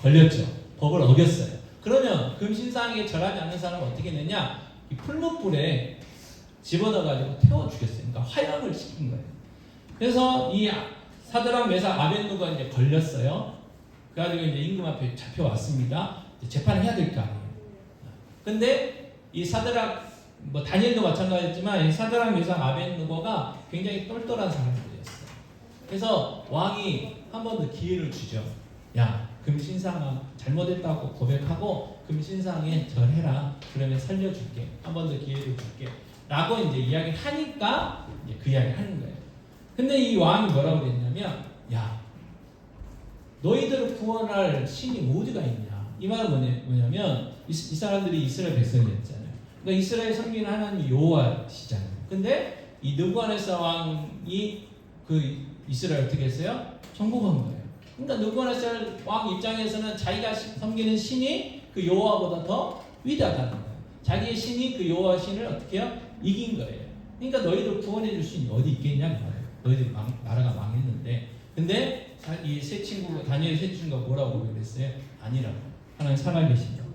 걸렸죠. 법을 어겼어요. 그러면 금신상에 절하지 않는 사람은 어떻게 했느냐? 이 풀무불에 집어넣어가지고 태워 죽였어요. 그러니까 화형을 시킨 거예요. 그래서 이 사드락, 메삭, 아벳느고가 이제 걸렸어요. 그래가지고 이제 임금 앞에 잡혀왔습니다. 재판을 해야 될 거 아니에요. 근데 이 사드락, 뭐 다니엘도 마찬가지지만 이 사드락, 메삭, 아벳느고가 굉장히 똘똘한 사람들이었어요. 그래서 왕이 한 번 더 기회를 주죠. 야, 금신상 잘못했다고 고백하고 금신상에 절해라. 그러면 살려줄게. 한 번 더 기회를 줄게. 라고 이제 이야기를 하니까 이제 그 이야기를 하는 거예요. 근데 이 왕이 뭐라고 그랬냐면, 야, 너희들을 구원할 신이 어디가 있냐? 이 말은 뭐냐면 이 사람들이 이스라엘 백성이었잖아요. 그러니까 이스라엘 섬기는 하나님이 여호와시잖아요. 근데 이 느부갓네살 왕이 그 이스라엘 어떻게 했어요? 정복한 거예요. 그러니까 느부갓네살 왕 입장에서는 자기가 섬기는 신이 그 여호와보다 더 위대하다는 거예요. 자기의 신이 그 여호와 신을 어떻게 해요? 이긴 거예요. 그러니까 너희들 구원해 줄 신이 어디 있겠냐 그 말이에요. 너희들 나라가 망했는데. 근데 이 세 친구가 다니엘 세 친구가 뭐라고 그랬어요? 아니라고. 하나님 살아계신다고.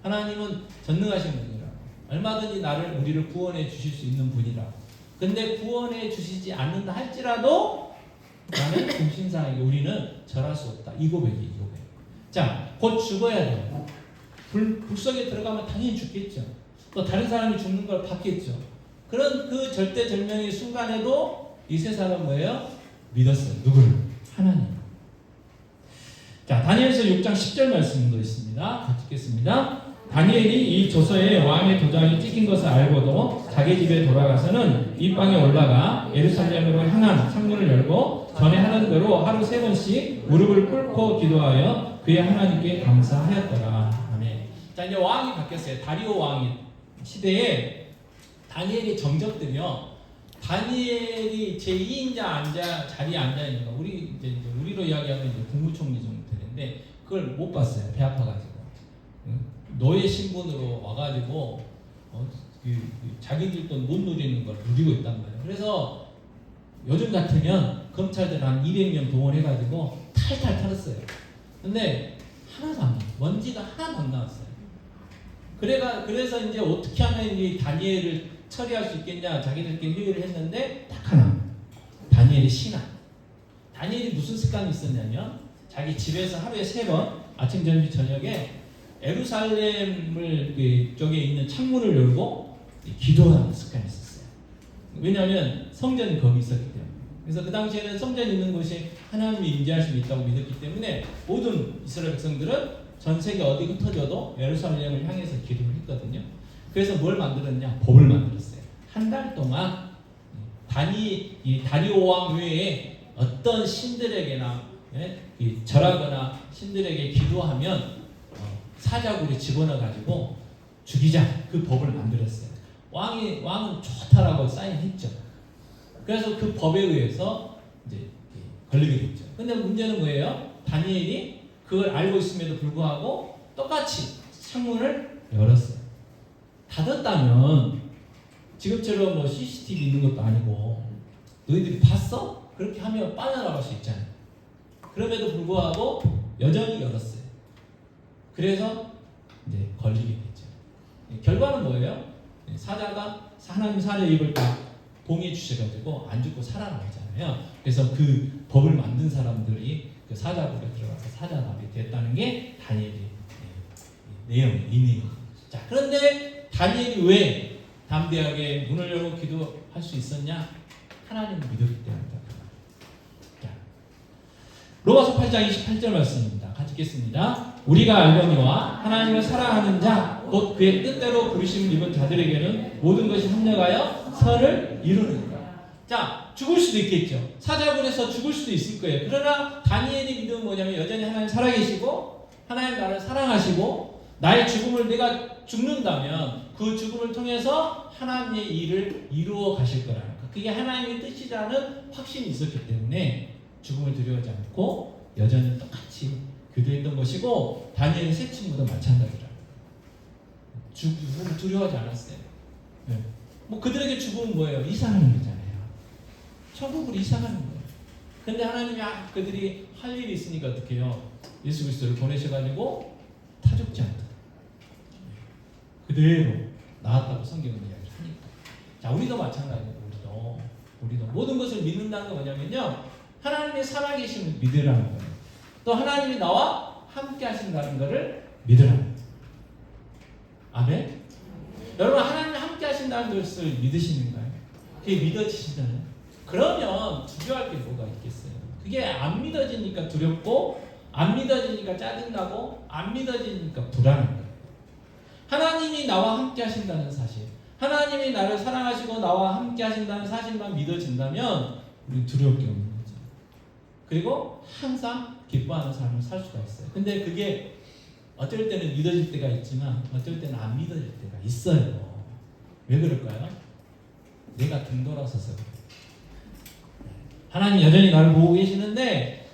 하나님은 전능하신 분이라고. 얼마든지 우리를 구원해 주실 수 있는 분이라고. 근데 구원해 주시지 않는다 할지라도 나는 금신상에게 우리는 절할 수 없다. 이 고백이. 자, 곧 죽어야 돼요. 불속에 들어가면 당연히 죽겠죠. 또 다른 사람이 죽는 걸 봤겠죠. 그런 그 절대절명의 순간에도 이 세 사람은 뭐예요? 믿었어요. 누구를? 하나님. 자, 다니엘서 6장 10절 말씀도 있습니다. 같이 읽겠습니다. 다니엘이 이 조서에 왕의 도장이 찍힌 것을 알고도 자기 집에 돌아가서는 입방에 올라가 예루살렘으로 향한 창문을 열고 전에 하는 대로 하루 3번씩 무릎을 꿇고 기도하여 그의 하나님께 감사하였더라. 아멘. 자, 이제 왕이 바뀌었어요. 다리오 왕의 시대에 다니엘의 정적들이요. 다니엘이 제2인자 자리에 앉아 있는 거. 우리로 이야기하면 이제 국무총리 정도 되는데 그걸 못 봤어요. 배 아파가지고 노예 신분으로 와가지고 자기들 돈 못 누리는 걸 누리고 있단 말이에요. 그래서 요즘 같으면 검찰들 한 200명 동원해가지고 탈탈 털었어요. 근데 하나도 안 나왔어요. 먼지가 하나도 안 나왔어요. 그래서 이제 어떻게 하면 이 다니엘을 처리할 수 있겠냐 자기들끼리 회의를 했는데 딱 하나. 다니엘의 신앙. 다니엘이 무슨 습관이 있었냐면 자기 집에서 하루에 3번 아침 점심 저녁에 예루살렘을 쪽에 있는 창문을 열고 기도하는 습관이 있었어요. 왜냐하면 성전이 거기 있었기 때문에. 그래서 그 당시에는 성전이 있는 곳이 하나님이 임재할 수 있다고 믿었기 때문에 모든 이스라엘 백성들은 전 세계 어디 흩어져도 예루살렘을 향해서 기도를 했거든요. 그래서 뭘 만들었냐? 법을 만들었어요. 한 달 동안 다리오 왕 외에 어떤 신들에게나 절하거나 신들에게 기도하면 사자굴에 집어넣어가지고 죽이자. 그 법을 만들었어요. 왕은 좋다라고 사인했죠. 그래서 그 법에 의해서 이제 걸리게 됐죠. 근데 문제는 뭐예요? 다니엘이 그걸 알고 있음에도 불구하고 똑같이 창문을 열었어요. 닫았다면 지금처럼 뭐 CCTV 있는 것도 아니고 너희들이 봤어? 그렇게 하면 빠져나갈 수 있잖아요. 그럼에도 불구하고 여전히 열었어요. 그래서 이제 걸리게 됐죠. 결과는 뭐예요? 사자가 하나님 사자의 입을 딱 봉해 주셔가지고 안 죽고 살아나잖아요. 그래서 그 법을 만든 사람들이 그 사자굴에 들어가서 사자답이 됐다는 게 다니엘의 내용이에요. 이 내용. 자, 그런데 다니엘이 왜 담대하게 문을 열고 기도할 수 있었냐? 하나님을 믿었기 때문이다. 자, 로마서 8장 28절 말씀입니다. 같이 읽겠습니다. 우리가 알거니와 하나님을 사랑하는 자, 곧 그의 뜻대로 부르심을 입은 자들에게는 모든 것이 합력하여 선을 이루느니라. 자, 죽을 수도 있겠죠. 사자굴에서 죽을 수도 있을 거예요. 그러나 다니엘의 믿음은 뭐냐면 여전히 하나님 살아계시고 하나님 나를 사랑하시고 나의 죽음을 내가 죽는다면 그 죽음을 통해서 하나님의 일을 이루어 가실 거라는 것. 그게 하나님의 뜻이라는 확신이 있었기 때문에 죽음을 두려워하지 않고 여전히 똑같이 교도했던 것이고 다니엘의 세 친구도 마찬가지라. 죽음을 두려워하지 않았어요. 네. 뭐 그들에게 죽음은 뭐예요? 이사하는 거잖아요. 천국으로 이사가는 거예요. 근데 하나님이 그들이 할 일이 있으니까 어떻게 해요? 예수 그리스도를 보내셔가지고 타죽지 않다. 그대로 나왔다고 성경은 이야기를 하니까. 자, 우리도 마찬가지예요. 우리도 모든 것을 믿는다는 건 뭐냐면요, 하나님의 살아계심을 믿으라는 거예요. 또 하나님이 나와 함께 하신다는 것을 믿으라는 거예요. 아멘? 여러분, 하나님이 함께 하신다는 것을 믿으시는가요? 그게 믿어지시잖아요. 그러면 두려워할 게 뭐가 있겠어요? 그게 안 믿어지니까 두렵고, 안 믿어지니까 짜증나고, 안 믿어지니까 불안한 거예요. 하나님이 나와 함께 하신다는 사실, 하나님이 나를 사랑하시고 나와 함께 하신다는 사실만 믿어진다면 우리는 두려울 게 없는 거죠. 그리고 항상 기뻐하는 삶을 살 수가 있어요. 근데 그게 어떨 때는 믿어질 때가 있지만 어떨 때는 안 믿어질 때가 있어요. 왜 그럴까요? 내가 등 돌아서서 그래요. 하나님 여전히 나를 보고 계시는데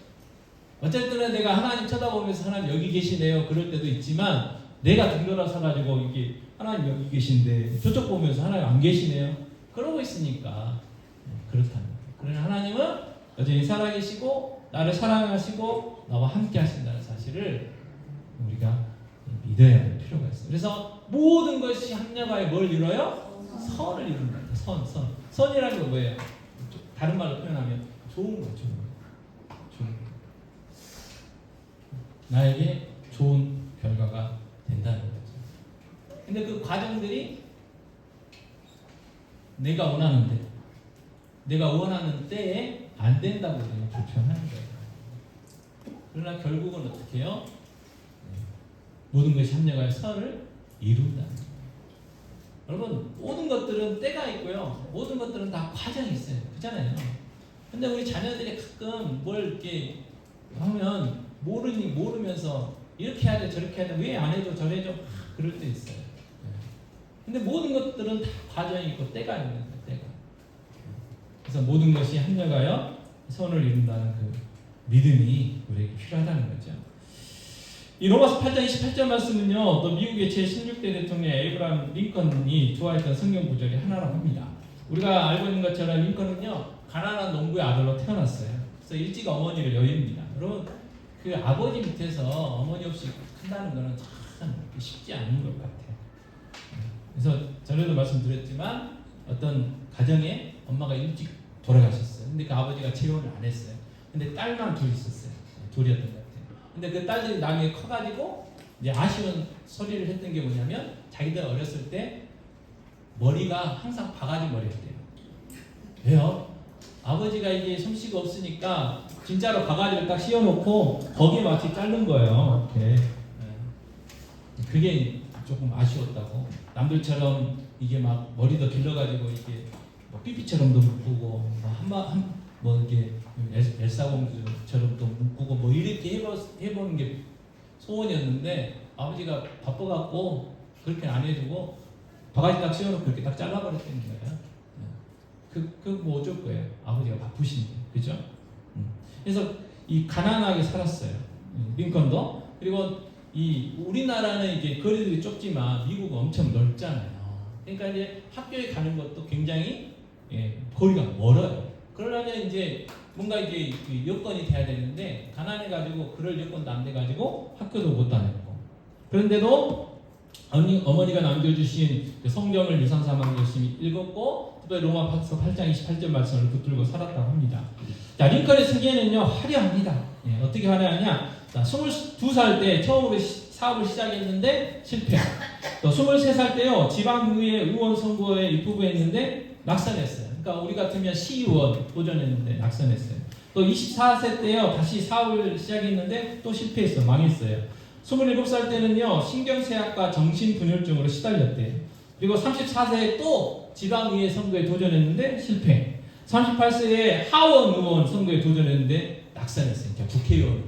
어쩔 때는 내가 하나님 쳐다보면서 하나님 여기 계시네요 그럴 때도 있지만 내가 등 돌아서 가지고 이게 하나님 여기 계신데 저쪽 보면서 하나님 안 계시네요 그러고 있으니까 그렇다는 거예요. 그러나 하나님은 여전히 살아계시고 나를 사랑하시고 나와 함께 하신다는 사실을 우리가 믿어야 할 필요가 있어요. 그래서 모든 것이 합력하여 뭘 이뤄요? 선을 이룬다. 선이라는 건 뭐예요? 다른 말로 표현하면 좋은 거, 좋은 거. 나에게 좋은 결과가 된다는 거죠. 근데 그 과정들이 내가 원하는 때에 안 된다고 그러면 불편한 거예요. 그러나 결국은 어떻게 해요? 모든 것이 합력하여 선을 이룬다는 거예요. 여러분, 모든 것들은 때가 있고요. 모든 것들은 다 과정이 있어요. 그렇잖아요. 근데 우리 자녀들이 가끔 뭘 이렇게 하면 모르면서 이렇게 해야 돼, 저렇게 해야 돼, 왜 안 해줘, 저래 줘, 그럴 때 있어요. 근데 모든 것들은 다 과정이 있고 때가 있는 거예요. 때가. 그래서 모든 것이 합력하여 선을 이룬다는 그 믿음이 우리에게 필요하다는 거죠. 이 로마서 8장 28절 말씀은요, 또 미국의 제16대 대통령 에이브라함 링컨이 좋아했던 성경 구절이 하나라고 합니다. 우리가 알고 있는 것처럼 링컨은요, 가난한 농부의 아들로 태어났어요. 그래서 일찍 어머니를 여입니다. 여러분, 그 아버지 밑에서 어머니 없이 큰다는 것은 참 쉽지 않은 것 같아요. 그래서 전에도 말씀드렸지만 어떤 가정에 엄마가 일찍 돌아가셨어요. 근데 그 아버지가 재혼을 안 했어요. 근데 딸만 둘 있었어요. 둘이었던 것 같아요. 근데 그 딸들이 나중에 커가지고 이제 아쉬운 소리를 했던 게 뭐냐면 자기들 어렸을 때 머리가 항상 바가지 머리였대요. 왜요? 아버지가 이게 솜씨가 없으니까 진짜로 바가지를 딱 씌워놓고 거기에 맞춰 자른 거예요. 이렇게. 그게 조금 아쉬웠다고. 남들처럼 이게 막 머리도 길러가지고 이게 뭐 삐삐처럼도 묶고 뭐 이게 엘사공주처럼 또 묶고 뭐 이렇게 해보는 게 소원이었는데 아버지가 바빠갖고 그렇게 안 해주고 바가지 딱 씌워놓고 그렇게 딱 잘라버렸다는 거예요. 뭐 어쩔 거예요. 아버지가 바쁘신데, 그죠? 그래서 이 가난하게 살았어요. 링컨도. 그리고 이 우리나라는 이게 거리들이 좁지만 미국은 엄청 넓잖아요. 그러니까 이제 학교에 가는 것도 굉장히 거리가 멀어요. 그러려면 이제 뭔가 이게 여건이 돼야 되는데 가난해가지고 그럴 여건도 안 돼가지고 학교도 못 다녔고 그런데도 어머니가 남겨주신 그 성경을 유산삼아 열심히 읽었고 또 로마서 8장 28절 말씀을 붙들고 살았다고 합니다. 자, 링컨의 세계는요 화려합니다. 어떻게 화려하냐? 자, 22살 때 처음으로 사업을 시작했는데 실패. 또 23살 때요 지방의회 의원 선거에 입후보했는데 낙선했어요. 그러니까 우리 같으면 시의원 도전했는데 낙선했어요. 또 24세 때요 다시 사업을 시작했는데 또 실패했어, 망했어요. 27살 때는요 신경쇠약과 정신분열증으로 시달렸대요. 그리고 34세에 또 지방의회 선거에 도전했는데 실패. 38세에 하원 의원 선거에 도전했는데 낙선했어요. 그러니까 국회의원을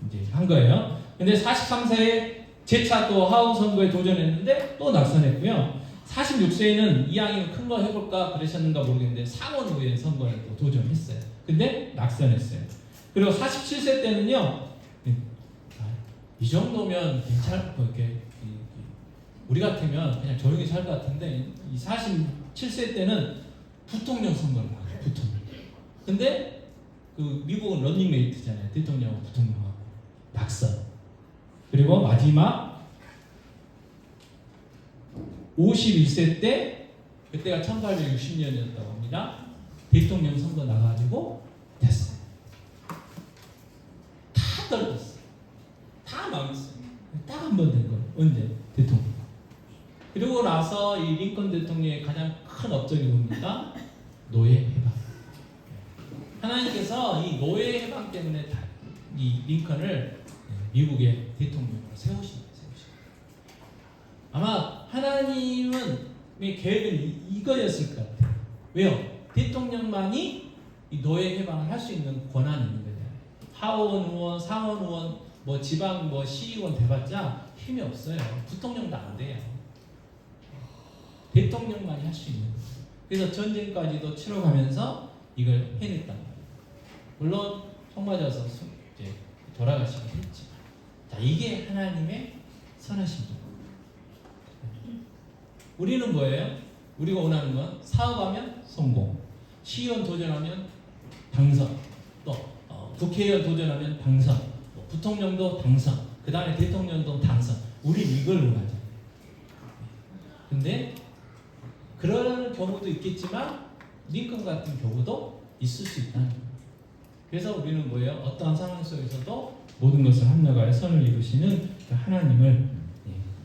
이제 한 거예요. 근데 43세에 재차 또 하원 선거에 도전했는데 또 낙선했고요. 46세에는 이왕이면 큰 거 해볼까 그러셨는가 모르겠는데 상원 의원 선거에 또 도전했어요. 근데 낙선했어요. 그리고 47세 때는요, 이 정도면 괜찮을 거 이렇게 우리 같으면 그냥 조용히 살 것 같은데 이 47세 때는 부통령 선거를 나가요. 부통령. 근데 그 미국은 런닝메이트잖아요. 대통령하고 부통령하고 낙선. 그리고 마지막 51세 때 그때가 1860년이었다고 합니다. 대통령 선거 나가지고 됐어요. 다 떨어졌어요. 다 망했어요. 딱 한 번 된 거예요. 언제? 대통령. 그리고 나서 이 링컨 대통령의 가장 큰 업적이 뭡니까? 노예 해방. 하나님께서 이 노예 해방 때문에 이 링컨을 미국의 대통령으로 세우십니다. 아마 하나님은 계획은 이거였을 것 같아요. 왜요? 대통령만이 이 노예 해방을 할 수 있는 권한이 있는 거예요. 하원 의원, 상원 의원, 뭐 지방 뭐 시의원 돼봤자 힘이 없어요. 부통령도 안 돼요. 대통령만이 할 수 있는 거예요. 그래서 전쟁까지도 치러가면서 이걸 해냈단 말이에요. 물론 총 맞아서 이제 돌아가시긴 했지만, 자 이게 하나님의 선하신 분. 우리는 뭐예요? 우리가 원하는 건 사업하면 성공, 시의원 도전하면 당선, 또 국회의원 도전하면 당선, 부통령도 당선, 그 다음에 대통령도 당선. 우린 이걸 원하죠. 근데 그런 경우도 있겠지만 링컨 같은 경우도 있을 수 있다는 거예요. 그래서 우리는 뭐예요? 어떠한 상황 속에서도 모든 것을 합력하여 선을 이루시는 그 하나님을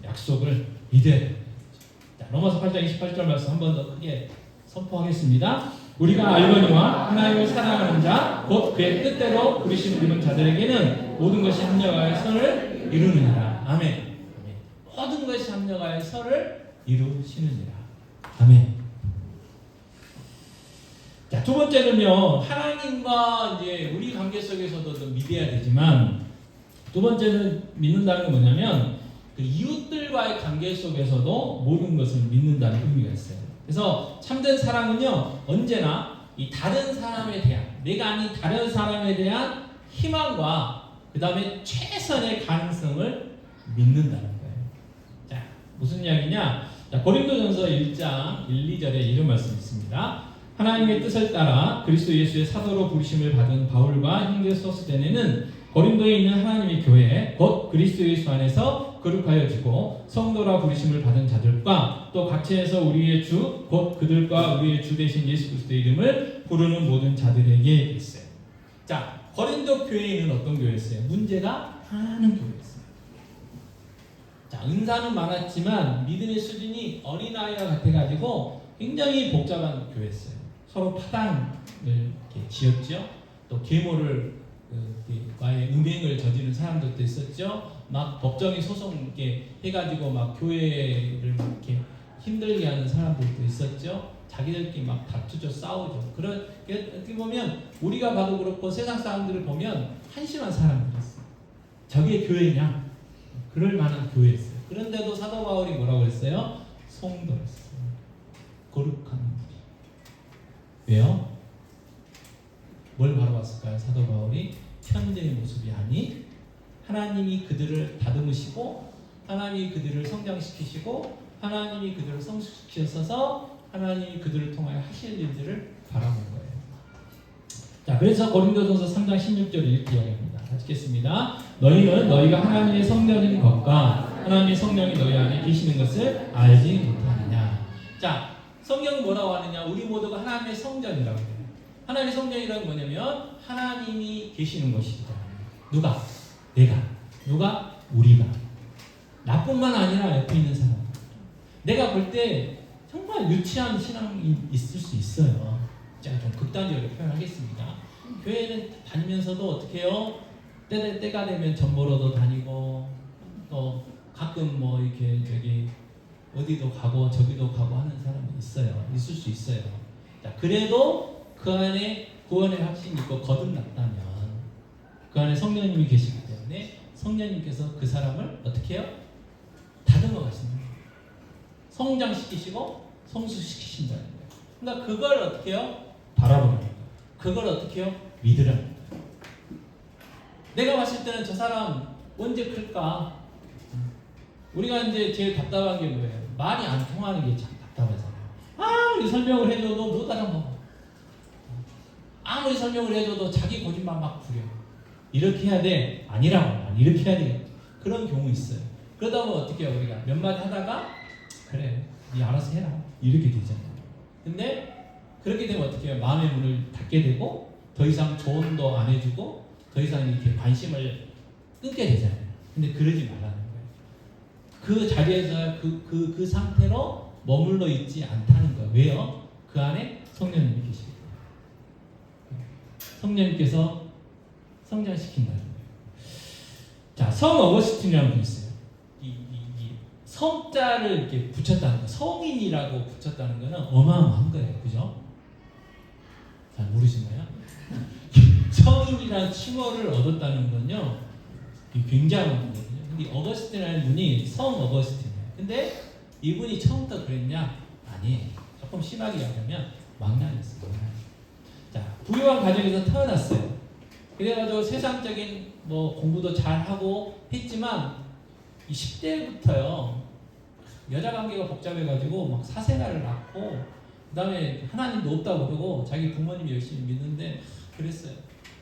약속을 믿어야 돼요. 자, 로마서 8장 28절 말씀 한 번 더 크게 선포하겠습니다. 우리가 알거니와 하나님을 사랑하는 자, 곧 그의 뜻대로 부르심을 입은 자들에게는 모든 것이 합력하여 선을 이루느니라. 아멘. 모든 것이 합력하여 선을 이루시느니라. 아멘. 자, 두 번째는요, 하나님과 이제 우리 관계 속에서도 좀 믿어야 되지만, 두 번째는 믿는다는 건 뭐냐면, 그 이웃들과의 관계 속에서도 모든 것을 믿는다는 의미가 있어요. 그래서 참된 사랑은요, 언제나 이 다른 사람에 대한, 내가 아닌 다른 사람에 대한 희망과 그 다음에 최선의 가능성을 믿는다는 거예요. 자, 무슨 이야기냐? 자, 고린도전서 1장 1, 2절에 이런 말씀이 있습니다. 하나님의 뜻을 따라 그리스도 예수의 사도로 부르심을 받은 바울과 형제 소스데네는 고린도에 있는 하나님의 교회 곧 그리스도 예수 안에서 거룩하여지고 성도라 부르심을 받은 자들과 또 각처에서 우리의 주 곧 그들과 우리의 주 되신 예수 그리스도의 이름을 부르는 모든 자들에게 있어요. 자, 고린도 교회는 어떤 교회였어요? 문제가 많은 교회였어요. 자, 은사는 많았지만 믿음의 수준이 어린아이와 같아가지고 굉장히 복잡한 교회였어요. 서로 파당을 이렇게 지었죠. 또 계모를 과의 음행을 저지른 사람들도 있었죠. 막 법정에 소송 이렇게 해가지고 막 교회를 이렇게 힘들게 하는 사람들도 있었죠. 자기들끼리 막 다투죠, 싸우죠. 그런 어떻게 보면 우리가 봐도 그렇고 세상 사람들을 보면 한심한 사람들이었어요. 저게 교회냐? 그럴 만한 교회였어요. 그런데도 사도 바울이 뭐라고 했어요? 성도였어요. 거룩한 무리. 왜요? 뭘 바라봤을까요? 사도 바울이 현재의 모습이 아닌 하나님이 그들을 다듬으시고 하나님이 그들을 성장시키시고 하나님이 그들을 성숙시키셔서 하나님이 그들을 통하여 하실 일들을 바라본 거예요. 자, 그래서 고린도전서 3장 16절에 이렇게 이야기합니다. 같이 읽겠습니다. 너희는 너희가 하나님의 성령인 것과 하나님의 성령이 너희 안에 계시는 것을 알지 못하느냐. 자, 성경은 뭐라고 하느냐? 우리 모두가 하나님의 성전이라고 해요. 하나님의 성전이란 뭐냐면 하나님이 계시는 것이다. 누가? 내가. 누가? 우리가. 나뿐만 아니라 옆에 있는 사람. 내가 볼 때 정말 유치한 신앙이 있을 수 있어요. 제가 좀 극단적으로 표현하겠습니다. 교회는 다니면서도 어떻게 해요? 때가 되면 전보러도 다니고 또 가끔 뭐 이렇게 저기 어디도 가고 저기도 가고 하는 사람이 있어요. 있을 수 있어요. 자, 그래도 그 안에 구원의 확신이 있고 거듭났다면 그 안에 성령님이 계시기 때문에 성령님께서 그 사람을 어떻게 해요? 다듬어 가시는 거예요. 성장시키시고 성숙시키신다는 거예요. 그러니까 그걸 어떻게 해요? 바라보는 거예요. 그걸 어떻게 해요? 믿으라는 거예요. 내가 봤을 때는 저 사람 언제 클까? 우리가 이제 제일 답답한 게 뭐예요? 말이 안 통하는 게 참 답답하잖아요. 아무리 설명을 해줘도 못 알아먹어. 아무리 설명을 해줘도 자기 고집만 막 부려. 이렇게 해야 돼? 아니라고. 이렇게 해야 돼. 그런 경우 있어요. 그러다 보면 어떻게 해요? 우리가 몇 마디 하다가 그래, 네 알아서 해라. 이렇게 되잖아요. 근데 그렇게 되면 어떻게 해요? 마음의 문을 닫게 되고 더 이상 조언도 안 해주고 더 이상 이렇게 관심을 끊게 되잖아요. 근데 그러지 말라는 거예요. 그 자리에서 그 상태로 머물러 있지 않다는 거예요. 왜요? 그 안에 성령님이 계시기 때문에. 성령님께서 성장시킨다는 거예요. 자, 성 어거스틴이라는 분이 있어요. 이 성자를 이렇게 붙였다는 거, 성인이라고 붙였다는 거는 어마어마한 거예요. 그죠? 잘 모르시나요? 성인이라는 칭호를 얻었다는 건요, 굉장한 거거든요. 근데 어거스틴이라는 분이 성 어거스틴이에요. 근데 이분이 처음부터 그랬냐? 아니에요. 조금 심하게 얘기하면 망나니였어요. 자, 부유한 가정에서 태어났어요. 그래가지고 세상적인 뭐 공부도 잘하고 했지만 10대부터요 여자 관계가 복잡해가지고 막 사생활을 낳고 그 다음에 하나님도 없다고 그러고 자기 부모님 열심히 믿는데 그랬어요.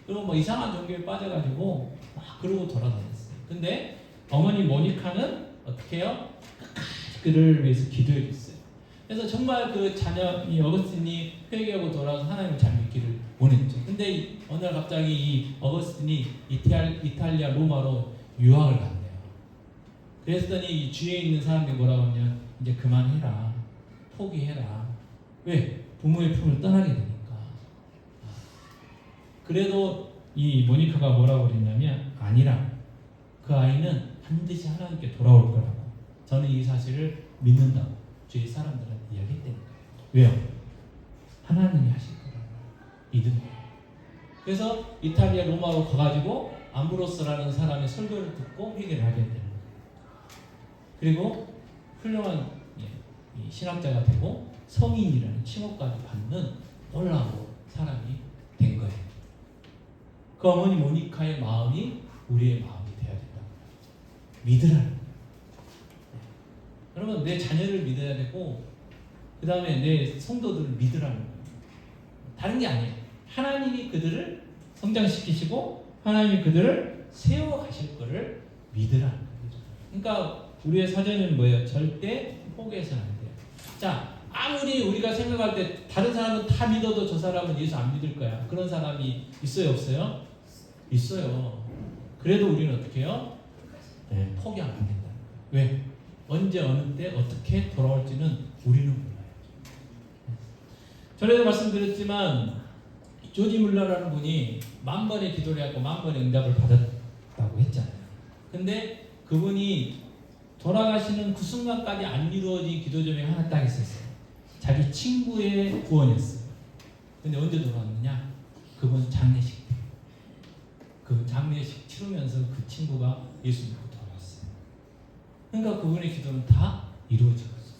그리고 뭐 이상한 종교에 빠져가지고 막 그러고 돌아다녔어요. 근데 어머니 모니카는 어떻게 해요? 끝까지 그를 위해서 기도해 줬어요. 그래서 정말 그 자녀 이 어거스틴이 회개하고 돌아와서 하나님을 잘 믿기를 원했죠. 근데 어느 날 갑자기 이 어거스틴이 이탈리아 로마로 유학을 간대요. 그랬더니 이 주위에 있는 사람들이 뭐라고 하면 이제 그만해라, 포기해라. 왜? 부모의 품을 떠나게 되니까. 그래도 이 모니카가 뭐라고 그랬냐면 아니라 그 아이는 반드시 하나님께 돌아올 거라고 저는 이 사실을 믿는다고 주위 사람들한테 이야기했다는 거예요. 왜요? 하나님이 하실 거라고 믿은 거예요. 그래서 이탈리아 로마로 가가지고 암브로스라는 사람의 설교를 듣고 회개를 하게 되는 거예요. 그리고 훌륭한 이 신학자가 되고 성인이라는 칭호까지 받는 놀라운 사람이 된 거예요. 그 어머니 모니카의 마음이 우리의 마음이 되어야 된다고 믿으라는 거예요. 그러면 내 자녀를 믿어야 되고 그 다음에 내 성도들을 믿으라는 거예요. 다른 게 아니에요. 하나님이 그들을 성장시키시고 하나님이 그들을 세워가실 거를 믿으라는 거죠. 그러니까 우리의 사전은 뭐예요? 절대 포기해서는 안 돼요. 자, 아무리 우리가 생각할 때 다른 사람은 다 믿어도 저 사람은 예수 안 믿을 거야. 그런 사람이 있어요? 없어요? 있어요. 그래도 우리는 어떻게 해요? 네, 포기하면 안 된다는 거예요. 왜? 언제 어느 때 어떻게 돌아올지는 우리는 몰라요. 전에도 말씀드렸지만 조지 물러라는 분이 10,000번의 기도를 하고 10,000번의 응답을 받았다고 했잖아요. 근데 그분이 돌아가시는 그 순간까지 안 이루어진 기도 중에 하나 딱 있었어요. 자기 친구의 구원이었어요. 근데 언제 돌아왔느냐? 그분 장례식 때. 그 장례식 치르면서 그 친구가 예수 믿고 돌아왔어요. 그러니까 그분의 기도는 다 이루어지고 있어요.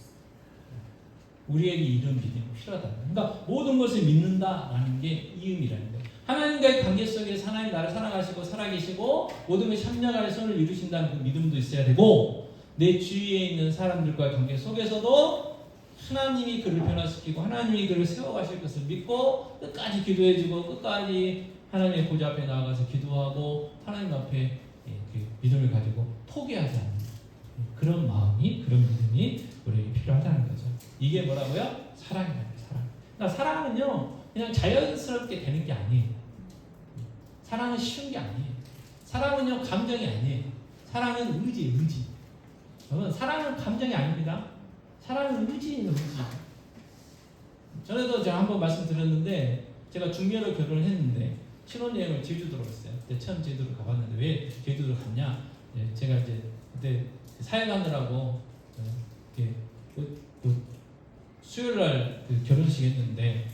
우리에게 이런 믿음이 필요하다. 그러니까 모든 것을 믿는다라는 게 이 의미라는 거예요. 하나님과의 관계 속에서 하나님 나를 사랑하시고 살아계시고 모든 것이 협력하여 선을 이루신다는 그 믿음도 있어야 되고 내 주위에 있는 사람들과의 관계 속에서도 하나님이 그를 변화시키고 하나님이 그를 세워가실 것을 믿고 끝까지 기도해주고 끝까지 하나님의 보좌 앞에 나아가서 기도하고 하나님 앞에 믿음을 가지고 포기하지 않는 그런 마음이 그런 믿음이 우리에게 필요하다는 거죠. 이게 뭐라고요? 사랑이라는 거예요. 사랑. 그러니까 사랑은요 그냥 자연스럽게 되는 게 아니에요. 사랑은 쉬운 게 아니에요. 사랑은요 감정이 아니에요. 사랑은 의지. 여러분 사랑은 감정이 아닙니다. 사랑은 의지예요. 의지. 전에도 제가 한번 말씀드렸는데 제가 중매로 결혼을 했는데 신혼여행을 제주도로 갔어요. 그때 처음 제주도로 가봤는데 왜 제주도로 갔냐? 제가 이제 그때 사회 가느라고 수요일날 결혼식 했는데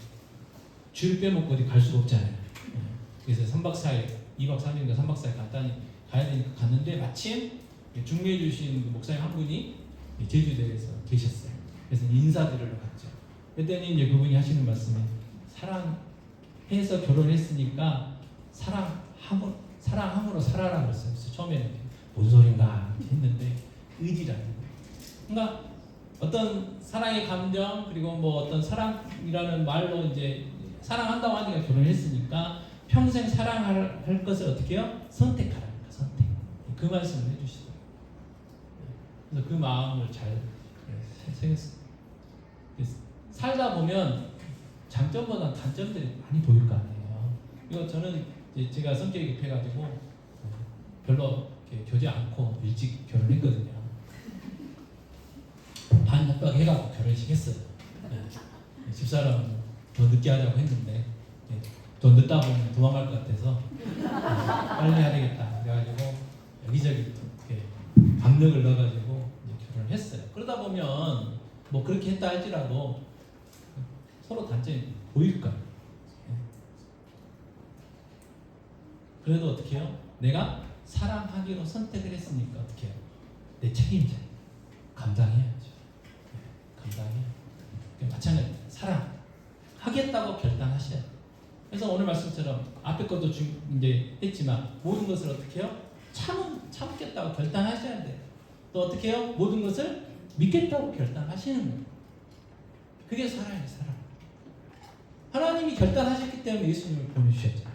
주일 빼먹고 어디 갈 수가 없잖아요. 그래서 3박 4일, 2박 3일인가 3박 4일 간단히 가야 되니까 갔는데 마침 중매해 주신 목사님 한 분이 제주도에서 계셨어요. 그래서 인사드리러 갔죠. 그랬더니 이제 그분이 하시는 말씀이 사랑해서 결혼했으니까 사랑함으로 살아라 그랬어요. 그래서 처음에는 뭔 소린가 했는데 의리라는 거예요. 그러니까 어떤 사랑의 감정 그리고 뭐 어떤 사랑이라는 말로 이제 사랑한다고 하니까 결혼했으니까 평생 사랑할 것을 어떻게 해요? 선택하라니까 선택. 그 말씀을 해주시더라고요. 그래서 그 마음을 잘 생겼어요. 살다 보면 장점보다 단점들이 많이 보일 거 아니에요. 이거 저는 이제 제가 성격이 급해가지고 별로 이렇게 교제 않고 일찍 결혼했거든요. 반협박 해가지고 결혼식 했어요. 네. 집사람은 더 늦게 하자고 했는데 더 늦다 보면 도망갈 것 같아서 빨리 해야 되겠다 그래가지고 여기저기 이렇게 박력을 넣어가지고 이제 결혼을 했어요. 그러다 보면 뭐 그렇게 했다 할지라도 서로 단점이 보일 거예요. 그래도 어떻게 해요? 내가 사랑하기로 선택을 했으니까 어떻게 해요? 내 책임져 감당해야죠. 감당해요. 마찬가지 사랑하겠다고 결단하셔야 돼요. 그래서 오늘 말씀처럼 앞에 것도 이제 했지만 모든 것을 어떻게 해요? 참겠다고 결단하셔야 돼요. 또 어떻게 해요? 모든 것을 믿겠다고 결단하시는 거예요. 그게 사랑이에요. 사랑. 하나님이 결단하셨기 때문에 예수님을 보내주셨잖아요.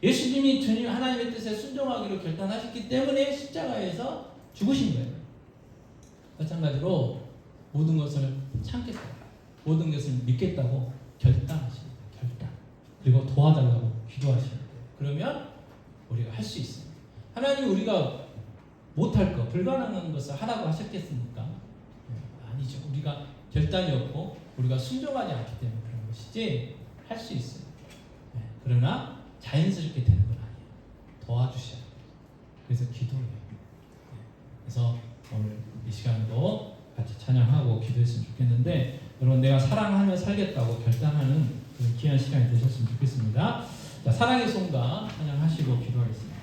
예수님이 주님 하나님의 뜻에 순종하기로 결단하셨기 때문에 십자가에서 죽으신 거예요. 마찬가지로 모든 것을 참겠다, 모든 것을 믿겠다고 결단하십니다. 결단. 그리고 도와달라고 기도하십니다. 그러면 우리가 할 수 있습니다. 하나님 우리가 못할 것, 불가능한 것을 하라고 하셨겠습니까? 아니죠. 우리가 결단이 없고 우리가 순종하지 않기 때문에 그런 것이지 할 수 있어요. 그러나 자연스럽게 되는 건 아니에요. 도와주셔야 돼요. 그래서 기도해요. 그래서 오늘 이 시간도 같이 찬양하고 기도했으면 좋겠는데 여러분 내가 사랑하며 살겠다고 결단하는 그런 귀한 시간이 되셨으면 좋겠습니다. 자, 사랑의 송가 찬양하시고 기도하겠습니다.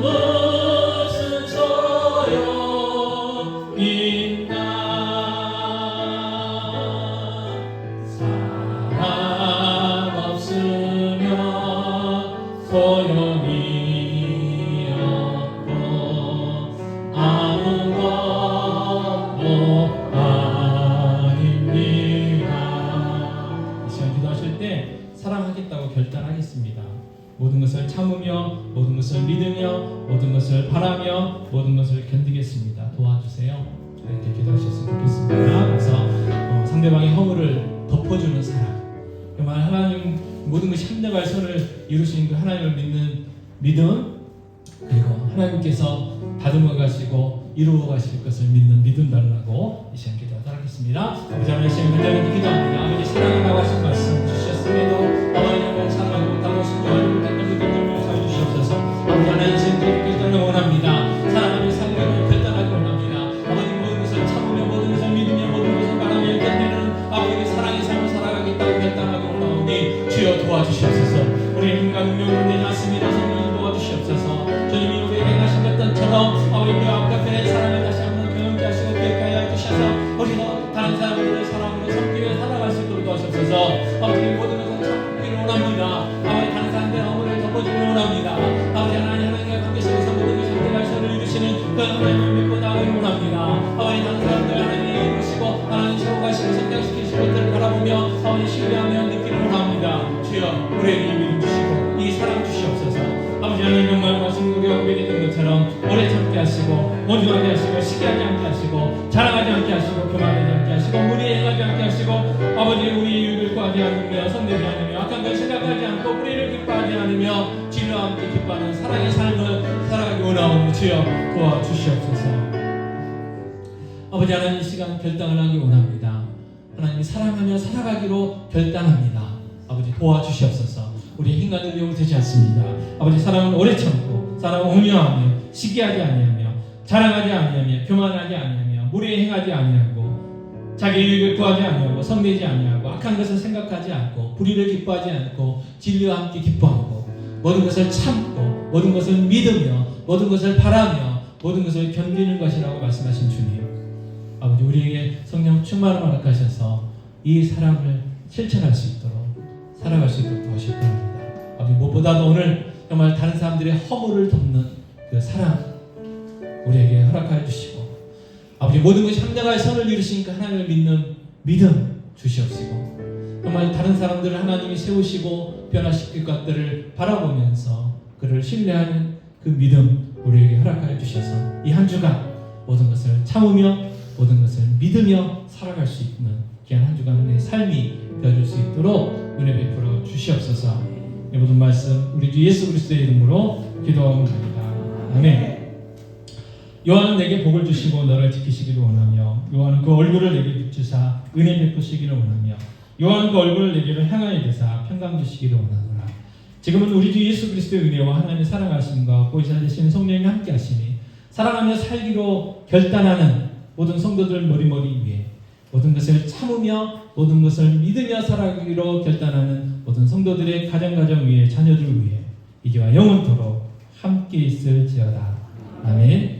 무슨 소용이 모든 것을 참으며 모든 것을 믿으며 모든 것을 바라며 모든 것을 견디겠습니다. 도와주세요. 이렇게 기도하셨으면 좋겠습니다. 그래서 상대방의 허물을 덮어주는 사랑, 정말 하나님 모든 것이 합력할 선을 이루신 그 하나님을 믿는 믿음, 그리고 하나님께서 다듬어 가시고 이루어 가실 것을 믿는 믿음 달라고 이 시간 기도하도록 하겠습니다. 아버지 하나님, 시간 간절히 기도합니다. 아버지 사랑이라고 하신 말씀 주셨음에도 아버지 하나님 사랑하지 못하고 순종하지 못했던 그들을 용서해 주시옵소서. 아버지 하나님 지금 결단을 원합니다. 사랑하며 살려면 결단하기 원합니다. 아버지 모든 것을 참으며 모든 것을 믿으며 모든 것을 바라며 견디는 아버지의 사랑의 삶을 살아가겠다고 결단하기 원하오니 주여 도와주시옵소서. 우리의 힘과 능력으로 되지 않습니다. 성령님 도와주시옵소서. 주님이 우리에게 행하신 것처럼 아버지 우리 앞에 사랑을 다시 한번 경험케 하시고 기억하게 해주셔서 우리도 다른 사람들의 사랑으로 섬기며 살아갈 수 있도록 도와주옵소서. 아버지 모든 것을 참기를 원합니다. 아버지 다른 사람들의 허물을 덮어주기를 원합니다. 아버지 하나님과 관계 속에서 모든 것을 해결할 선을 이루시는 그 하나님을 믿고 나가기를 원합니다. 아버지 다른 사람들 하나님이 이루시고 하나님 세워가시고 성장시키시고 그들을 바라보며 아버지 신뢰하며 느끼를 원합니다. 주여 우리에게 믿음 주시고 이 사랑 주시옵소서. 아버지 하나님 정말 말씀 우리가 고백했던 것처럼 오래 참게 하시고 온전하게 하시고 시기하지 않게 하시고 자랑하지 않게 하시고 교만하지 않게 하시고 무리에 행하지 않게 하시고 아버지 우리 이유를 구하지 않으며 성내지 않으며 악한 걸 생각하지 않고 우리를 기뻐하지 않으며 진리와 함께 기뻐하는 사랑의 삶을 살아가기 원하오니 주여 도와주시옵소서. 아버지 하나님 이 시간 결단을 하기 원합니다. 하나님이 사랑하며 살아가기로 결단합니다. 아버지 도와주시옵소서. 우리의 힘과 능력으로 되지 않습니다. 아버지 사랑은 오래 참고 사랑은 온유하며 시기하지 아니하며 자랑하지 아니하며 교만하지 아니하며 무리에 행하지 아니하고 자기 이익을 구하지 아니하고 성내지 아니하고 악한 것을 생각하지 않고 불의를 기뻐하지 않고 진리와 함께 기뻐하고 모든 것을 참고 모든 것을 믿으며 모든 것을 바라며 모든 것을 견디는 것이라고 말씀하신 주님, 아버지 우리에게 성령 충만을 허락하셔서 이 사랑을 실천할 수 있도록 살아갈 수 있도록 도와주실 겁니다. 아버지 무엇보다도 오늘 정말 다른 사람들의 허물을 덮는 그 사랑 우리에게 허락하여 주시고 아버지 모든 것이 합력할 선을 이루시니까 하나님을 믿는 믿음 주시옵시고 정말 다른 사람들을 하나님이 세우시고 변화시킬 것들을 바라보면서 그를 신뢰하는 그 믿음 우리에게 허락하여 주셔서 이 한 주간 모든 것을 참으며 모든 것을 믿으며 살아갈 수 있는 귀한 한 주간의 삶이 되어줄 수 있도록 은혜 베풀어 주시옵소서. 이 모든 말씀 우리 주 예수 그리스도의 이름으로 기도합니다. 아멘. 요한은 내게 복을 주시고 너를 지키시기를 원하며 요한은 그 얼굴을 내게 비추사 은혜 베푸시기를 원하며 요한은 그 얼굴을 내게로 향하여 대사 평강 주시기를 원하노라. 지금은 우리 주 예수 그리스도의 은혜와 하나님의 사랑하심과 보이사 되시는 성령이 함께 하시니 사랑하며 살기로 결단하는 모든 성도들 머리머리 위에 모든 것을 참으며 모든 것을 믿으며 살아가기로 결단하는 모든 성도들의 가정 위에 자녀들 위에 이제와 영원토록 함께 있을지어다. 아멘.